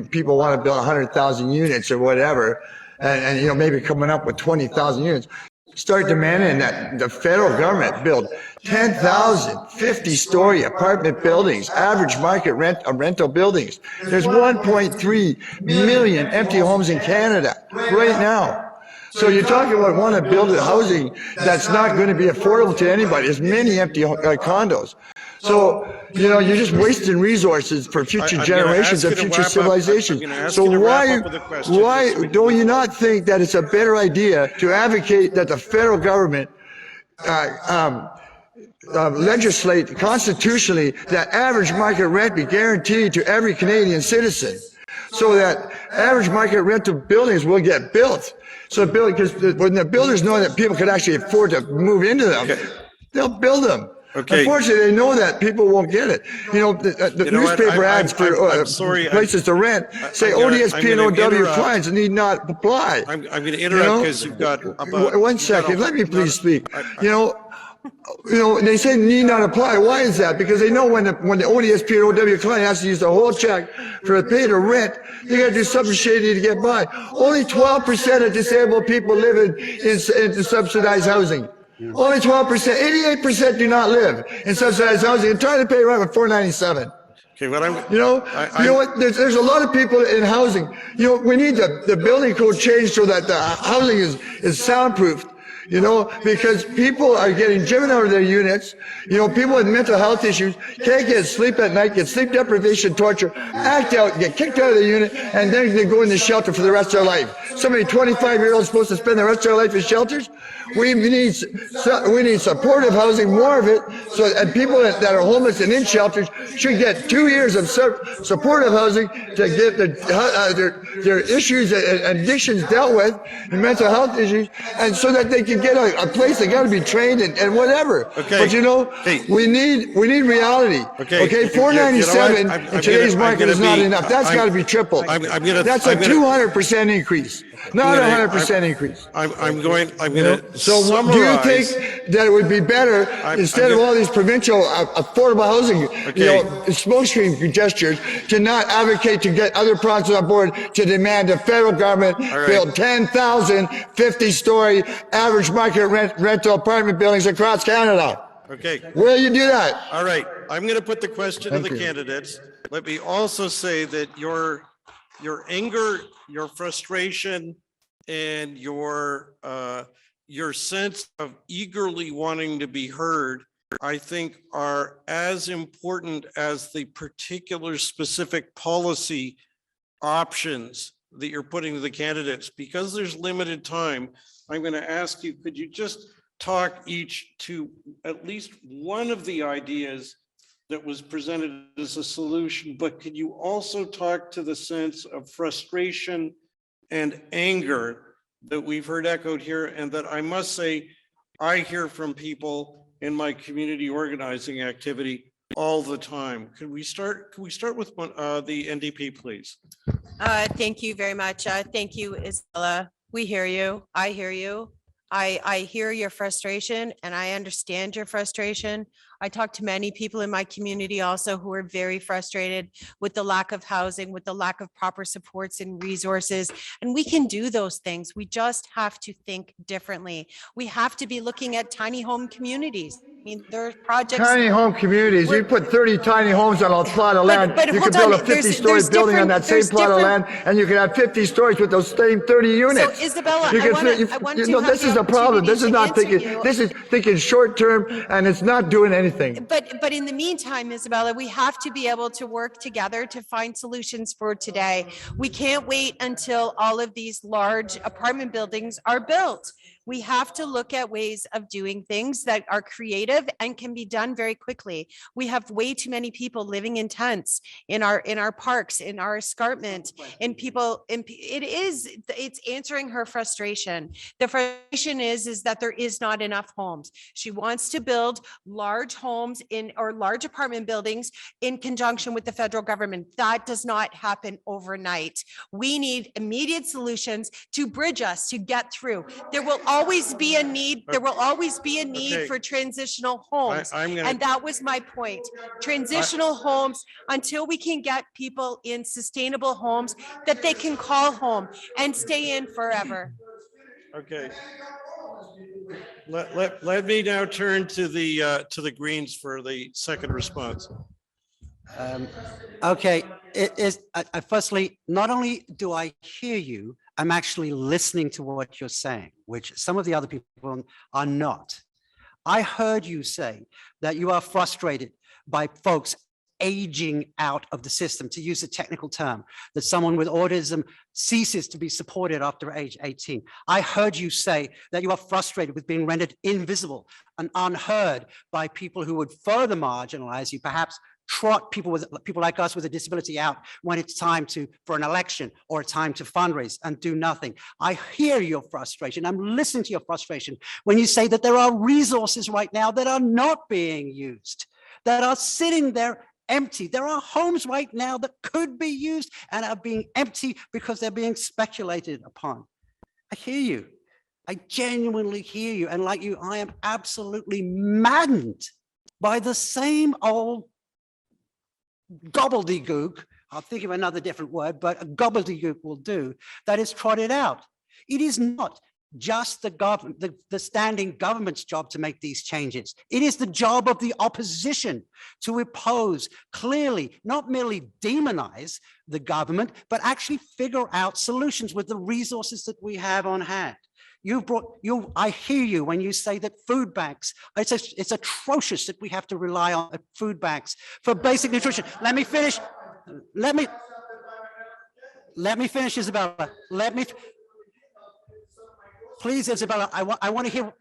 people want to build 100,000 units or whatever, and maybe coming up with 20,000 units, start demanding that the federal government build 10,000 50-story apartment buildings, average market rental buildings. There's 1.3 million empty homes in Canada right now. So you're talking about want to build housing that's not going to be affordable to anybody. There's many empty condos. So, you're just wasting resources for future generations and future civilizations. So why don't you not think that it's a better idea to advocate that the federal government legislate constitutionally that average market rent be guaranteed to every Canadian citizen, so that average market rental buildings will get built? So because when the builders know that people can actually afford to move into them, they'll build them. Okay. Unfortunately, they know that people won't get it. The newspaper ads for places to rent say ODSP and OW clients need not apply. I'm going to interrupt because you've got about... 1 second, let me please speak. They say need not apply. Why is that? Because they know when the ODSP and OW client has to use the whole check for a pay to rent, they got to do something shady to get by. Only 12% of disabled people live in subsidized housing. Only 12%. 88% do not live in subsidized housing. They're trying to pay rent with $497. Okay, what I'm... what? There's a lot of people in housing. We need the building code changed so that the housing is soundproofed. Because people are getting driven out of their units. People with mental health issues can't get sleep at night, get sleep deprivation, torture, act out, get kicked out of the unit, and then they go in the shelter for the rest of their life. Somebody 25-year-old supposed to spend the rest of their life in shelters? We need supportive housing, more of it, and people that are homeless and in shelters should get 2 years of supportive housing to get their issues and addictions dealt with, and mental health issues, and so that they can to get a place, they gotta be trained and whatever. Okay. But you know, Hey. we need reality. Okay. Okay, You know what? 497 I'm in today's gonna- I'm market is gonna not be- enough. That's I'm- gotta be tripled. I'm gonna. That's a I'm gonna- 200% increase, not a gonna- 100% increase. I'm going You know? to So do you summarize. think that it would be better, instead of gonna- all these provincial affordable housing, you know, smoke screen gestures, to not advocate to get other provinces on board to demand the federal government right. build 10,000 50-story average market rental apartment buildings across Canada? Okay. Will you do that? All right, I'm going to put the question to Thank the you. candidates. Let me also say that your anger, your frustration, and your sense of eagerly wanting to be heard, I think are as important as the particular specific policy options that you're putting to the candidates. Because there's limited time, I'm going to ask you, could you just talk each to at least one of the ideas that was presented as a solution, but could you also talk to the sense of frustration and anger that we've heard echoed here, and that I must say, I hear from people in my community organizing activity all the time. Can we start with the NDP, please? Thank you very much. Thank you, Isabella. We hear you. I hear you. I hear your frustration and I understand your frustration. I talk to many people in my community also who are very frustrated with the lack of housing, with the lack of proper supports and resources. And we can do those things. We just have to think differently. We have to be looking at tiny home communities. I mean, there are projects. Tiny home communities, you put 30 tiny homes on a plot of land, but you hold could build a on, there's 50-story building on different- that same there's plot of land, different- and you could have 50 stories with those same 30 units. Isabella, You I can wanna- fit- I want you to know, have this the is the problem. This is opportunity not to answer thinking, you. this is thinking short term, and it's not doing anything. But in the meantime, Isabella, we have to be able to work together to find solutions for today. We can't wait until all of these large apartment buildings are built. We have to look at ways of doing things that are creative and can be done very quickly. We have way too many people living in tents in our parks, in our escarpment, and it's answering her frustration. The frustration is that there is not enough homes. She wants to build large homes or large apartment buildings in conjunction with the federal government. That does not happen overnight. We need immediate solutions to bridge us, to get through. There will always be a need. There will always be a need Okay. for transitional homes. I'm gonna- And that was my point. Transitional homes, until we can get people in sustainable homes that they can call home and stay in forever. Okay. Let me now turn to the Greens for the second response. Okay, it is, firstly, not only do I hear you, I'm actually listening to what you're saying, which some of the other people are not. I heard you say that you are frustrated by folks aging out of the system, to use a technical term, that someone with autism ceases to be supported after age 18. I heard you say that you are frustrated with being rendered invisible and unheard by people who would further marginalize you, perhaps trot people like us with a disability out when it's time for an election or a time to fundraise and do nothing. I hear your frustration. I'm listening to your frustration when you say that there are resources right now that are not being used, that are sitting there empty. There are homes right now that could be used and are being empty because they're being speculated upon. I hear you. I genuinely hear you. And like you, I am absolutely maddened by the same old gobbledygook. I'll think of another different word, but a gobbledygook will do, that is trotted out. It is not just the government, the standing government's job to make these changes. It is the job of the opposition to oppose, clearly, not merely demonize the government, but actually figure out solutions with the resources that we have on hand. I hear you when you say that food banks, it's atrocious that we have to rely on food banks for basic nutrition. Let me finish. Let me finish, Isabella. Please, Isabella, I want to hear.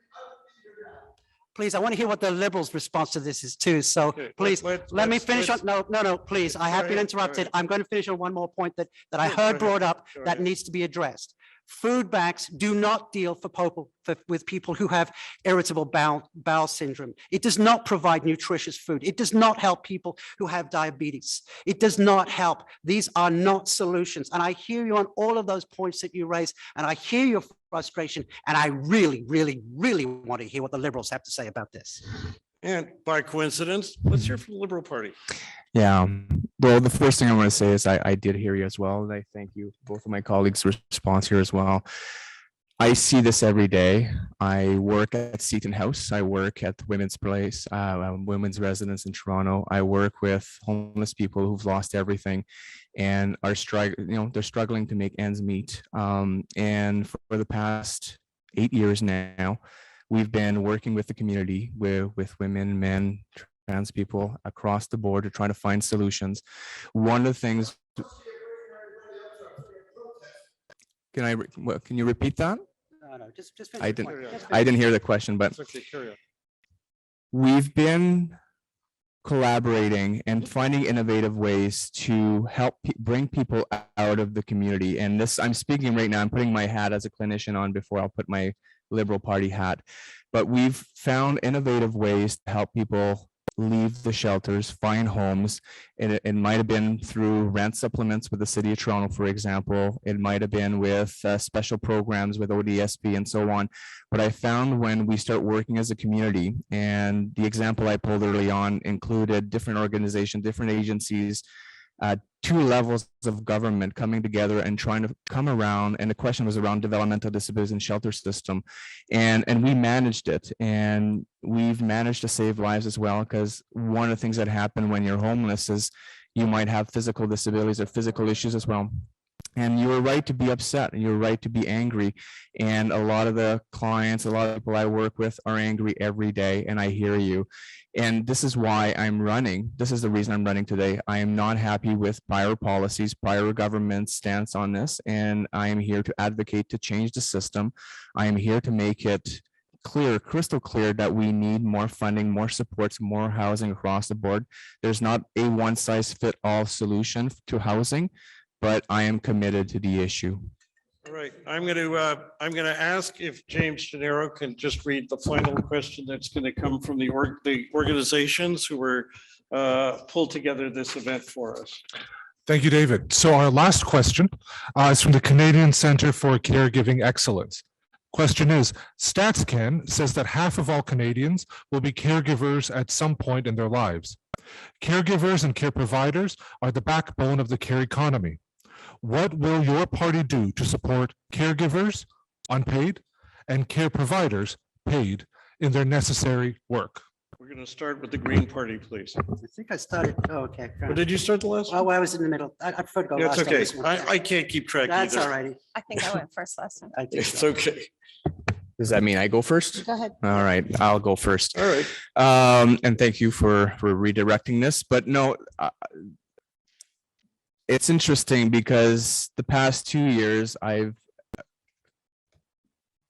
Please, I want to hear what the Liberals' response to this is too. So Okay, please, let me finish on, no, please. I have been ahead, interrupted. go I'm going to finish on one more point that I Go heard ahead, brought up go that ahead. needs to be addressed. Food banks do not deal with people who have irritable bowel syndrome. It does not provide nutritious food. It does not help people who have diabetes. It does not help. These are not solutions. And I hear you on all of those points that you raise, and I hear your frustration, and I really, really, really want to hear what the Liberals have to say about this. And by coincidence, let's hear from the Liberal Party. Yeah, well, the first thing I want to say is I did hear you as well. And I thank you, both of my colleagues' response here as well. I see this every day. I work at Seton House. I work at the Women's Place, Women's Residence in Toronto. I work with homeless people who've lost everything and are struggling. They're struggling to make ends meet. And for the past 8 years now, we've been working with the community, with women, men, trans people across the board to try to find solutions. One of the things. Can you repeat that? No, just I didn't hear the question, but Okay, carry on. we've been collaborating and finding innovative ways to help bring people out of the community. And this, I'm speaking right now, I'm putting my hat as a clinician on before I'll put my Liberal Party hat. But we've found innovative ways to help people leave the shelters, find homes. It might have been through rent supplements with the City of Toronto, for example. It might have been with special programs with ODSP and so on. But I found when we start working as a community, and the example I pulled early on included different organizations, different agencies, 2 levels of government coming together and trying to come around, and the question was around developmental disabilities and shelter system, and we managed it, and we've managed to save lives as well, because one of the things that happen when you're homeless is you might have physical disabilities or physical issues as well. And you're right to be upset and you're right to be angry. And a lot of the clients, a lot of people I work with are angry every day, and I hear you. And this is why I'm running. This is the reason I'm running today. I am not happy with prior policies, prior government stance on this, and I am here to advocate to change the system. I am here to make it clear, crystal clear, that we need more funding, more supports, more housing across the board. There's not a one-size-fit-all solution to housing, but I am committed to the issue. All right, I'm going to ask if James Gennaro can just read the final question that's going to come from the organizations who were pulled together this event for us. Thank you, David. So our last question is from the Canadian Centre for Caregiving Excellence. Question is, StatsCan says that half of all Canadians will be caregivers at some point in their lives. Caregivers and care providers are the backbone of the care economy. What will your party do to support caregivers, unpaid, and care providers, paid, in their necessary work? We're going to start with the Green Party, please. I think I started. Oh, okay. Or did you start the last one? Oh, I was in the middle. I prefer to go That's last. on okay. this one. I can't keep track That's either. all righty. I think I went first last time. I think It's so. okay. Does that mean I go first? Go ahead. All right, I'll go first. All right. And thank you for redirecting this, but no, it's interesting because the past 2 years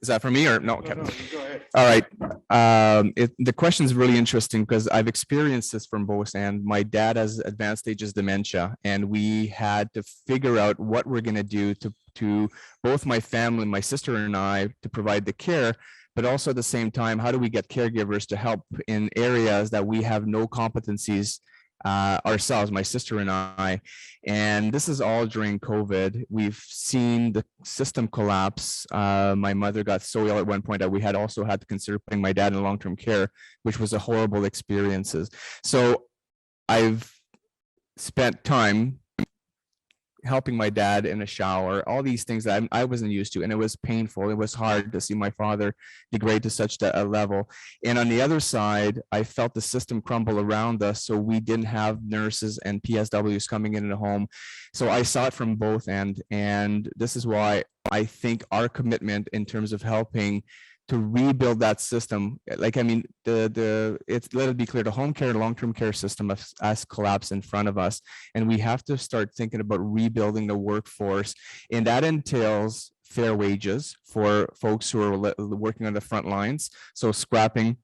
is that for me or no? Okay. No, you go ahead. All right. The question is really interesting because I've experienced this from both ends. My dad has advanced stages dementia, and we had to figure out what we're going to do to both my family, my sister and I, to provide the care, but also at the same time, how do we get caregivers to help in areas that we have no competencies ourselves, my sister and I. And this is all during COVID. We've seen the system collapse. My mother got so ill at one point that we had also had to consider putting my dad in long-term care, which was a horrible experiences. So I've spent time helping my dad in a shower, all these things that I wasn't used to, and it was painful. It was hard to see my father degrade to such a level. And on the other side, I felt the system crumble around us, so we didn't have nurses and PSWs coming in the home. So I saw it from both ends, and this is why I think our commitment in terms of helping to rebuild that system, like, I mean, let it be clear, the home care and long-term care system has collapsed in front of us, and we have to start thinking about rebuilding the workforce, and that entails fair wages for folks who are working on the front lines. So scrapping,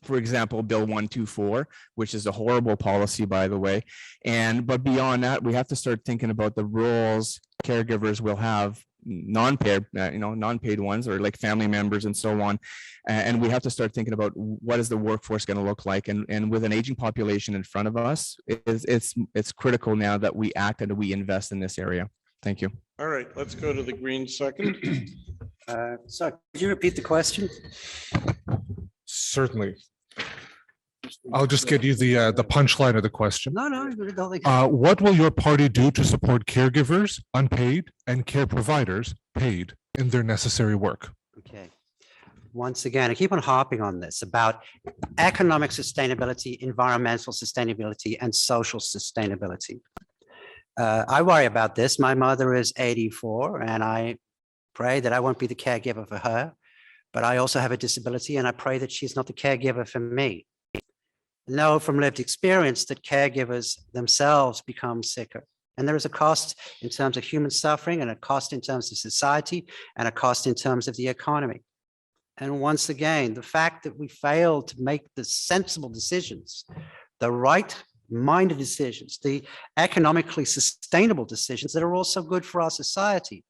for example, Bill 124, which is a horrible policy, by the way. But beyond that, we have to start thinking about the roles caregivers will have non-paid, non-paid ones, or like family members and so on. And we have to start thinking about what is the workforce going to look like. And with an aging population in front of us, it's critical now that we act and we invest in this area. Thank you. All right, let's go to the green second. Sorry, could you repeat the question? Certainly. I'll just get you the punchline of the question. No, I don't think. What will your party do to support caregivers, unpaid, and care providers, paid, in their necessary work? Okay. Once again, I keep on harping on this about economic sustainability, environmental sustainability, and social sustainability. I worry about this. My mother is 84, and I pray that I won't be the caregiver for her, but I also have a disability, and I pray that she's not the caregiver for me. Know from lived experience that caregivers themselves become sicker. And there is a cost in terms of human suffering, and a cost in terms of society, and a cost in terms of the economy. And once again, the fact that we failed to make the sensible decisions, the right-minded decisions, the economically sustainable decisions that are also good for our society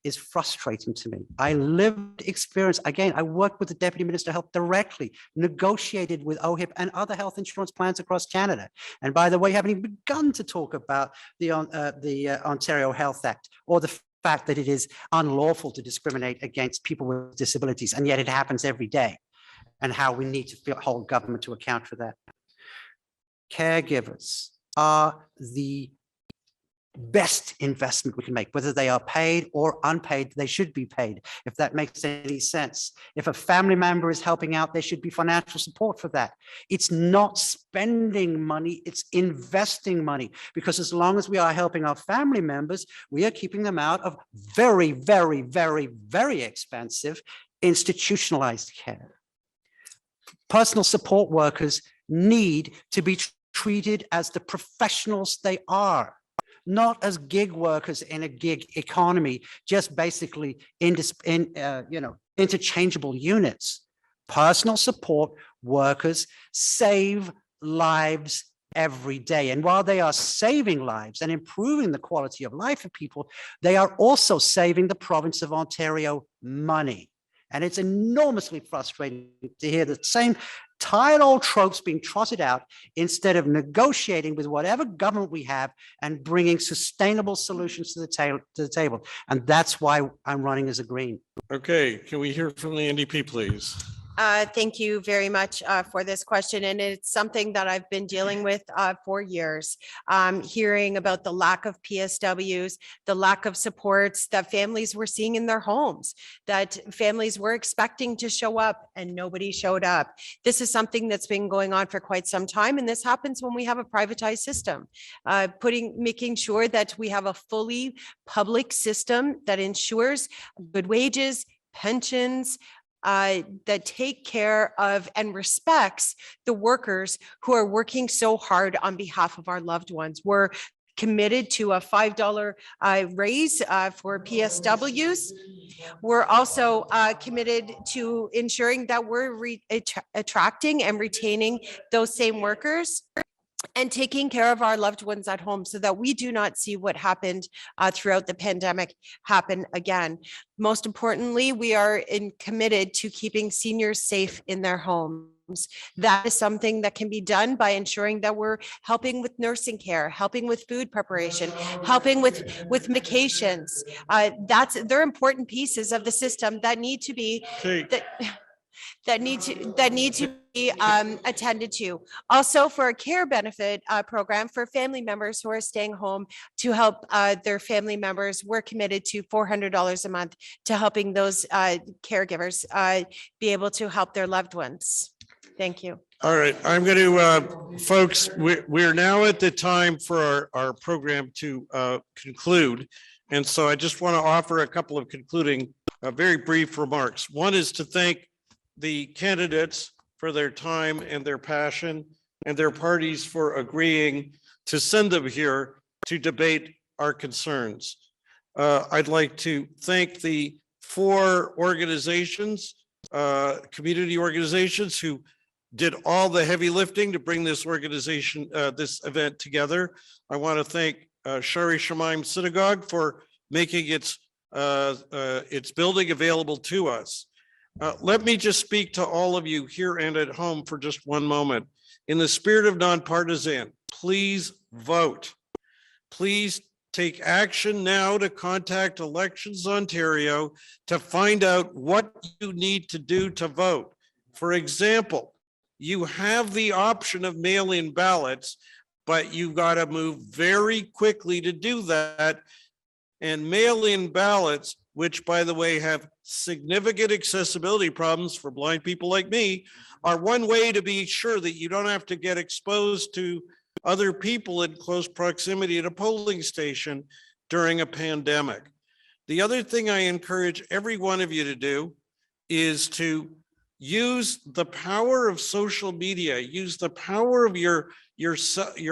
is frustrating to me. I lived experience. Again, I worked with the Deputy Minister of Health directly, negotiated with OHIP and other health insurance plans across Canada. And by the way, haven't even begun to talk about the Ontario Health Act, or the fact that it is unlawful to discriminate against people with disabilities, and yet it happens every day, and how we need to hold government to account for that. Caregivers are the best investment we can make, whether they are paid or unpaid. They should be paid, if that makes any sense. If a family member is helping out, there should be financial support for that. It's not spending money, it's investing money, because as long as we are helping our family members, we are keeping them out of very, very, very, very expensive institutionalized care. Personal support workers need to be treated as the professionals they are, not as gig workers in a gig economy, just basically interchangeable units. Personal support workers save lives every day. And while they are saving lives and improving the quality of life of people, they are also saving the province of Ontario money. And it's enormously frustrating to hear the same tired old tropes being trotted out instead of negotiating with whatever government we have and bringing sustainable solutions to the table. And that's why I'm running as a Green. Okay, can we hear from the NDP, please? Thank you very much for this question. And it's something that I've been dealing with for years. Hearing about the lack of PSWs, the lack of supports that families were seeing in their homes, that families were expecting to show up and nobody showed up. This is something that's been going on for quite some time. And this happens when we have a privatized system, making sure that we have a fully public system that ensures good wages, pensions, that take care of and respects the workers who are working so hard on behalf of our loved ones. We're committed to a $5 raise for PSWs. We're also committed to ensuring that we're attracting and retaining those same workers and taking care of our loved ones at home so that we do not see what happened throughout the pandemic happen again. Most importantly, we are committed to keeping seniors safe in their homes. That is something that can be done by ensuring that we're helping with nursing care, helping with food preparation, helping with medications. They're important pieces of the system that need to be that need to be attended to. Also, for a care benefit program for family members who are staying home to help their family members, we're committed to $400 a month to helping those caregivers be able to help their loved ones. Thank you. All right, I'm going to, folks, we're now at the time for our program to conclude. And so I just want to offer a couple of concluding very brief remarks. One is to thank the candidates for their time and their passion, and their parties for agreeing to send them here to debate our concerns. I'd like to thank the 4 organizations, community organizations, who did all the heavy lifting to bring this organization, this event together. I want to thank Shari Shemaim Synagogue for making its its building available to us. Let me just speak to all of you here and at home for just one moment. In the spirit of nonpartisan, please vote. Please take action now to contact Elections Ontario to find out what you need to do to vote. For example, you have the option of mail-in ballots, but you've got to move very quickly to do that. And mail-in ballots, which by the way have significant accessibility problems for blind people like me, are one way to be sure that you don't have to get exposed to other people in close proximity at a polling station during a pandemic. The other thing I encourage every one of you to do is to use the power of social media, use the power of your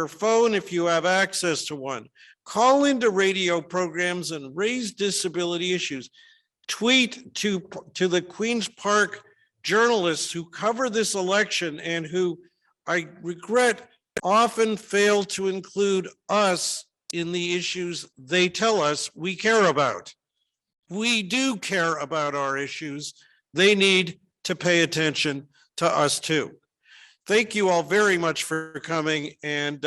phone if you have access to one. Call into radio programs and raise disability issues. Tweet to the Queen's Park journalists who cover this election and who, I regret, often fail to include us in the issues they tell us we care about. We do care about our issues. They need to pay attention to us too. Thank you all very much for coming, and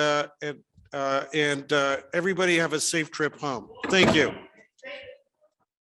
everybody have a safe trip home. Thank you.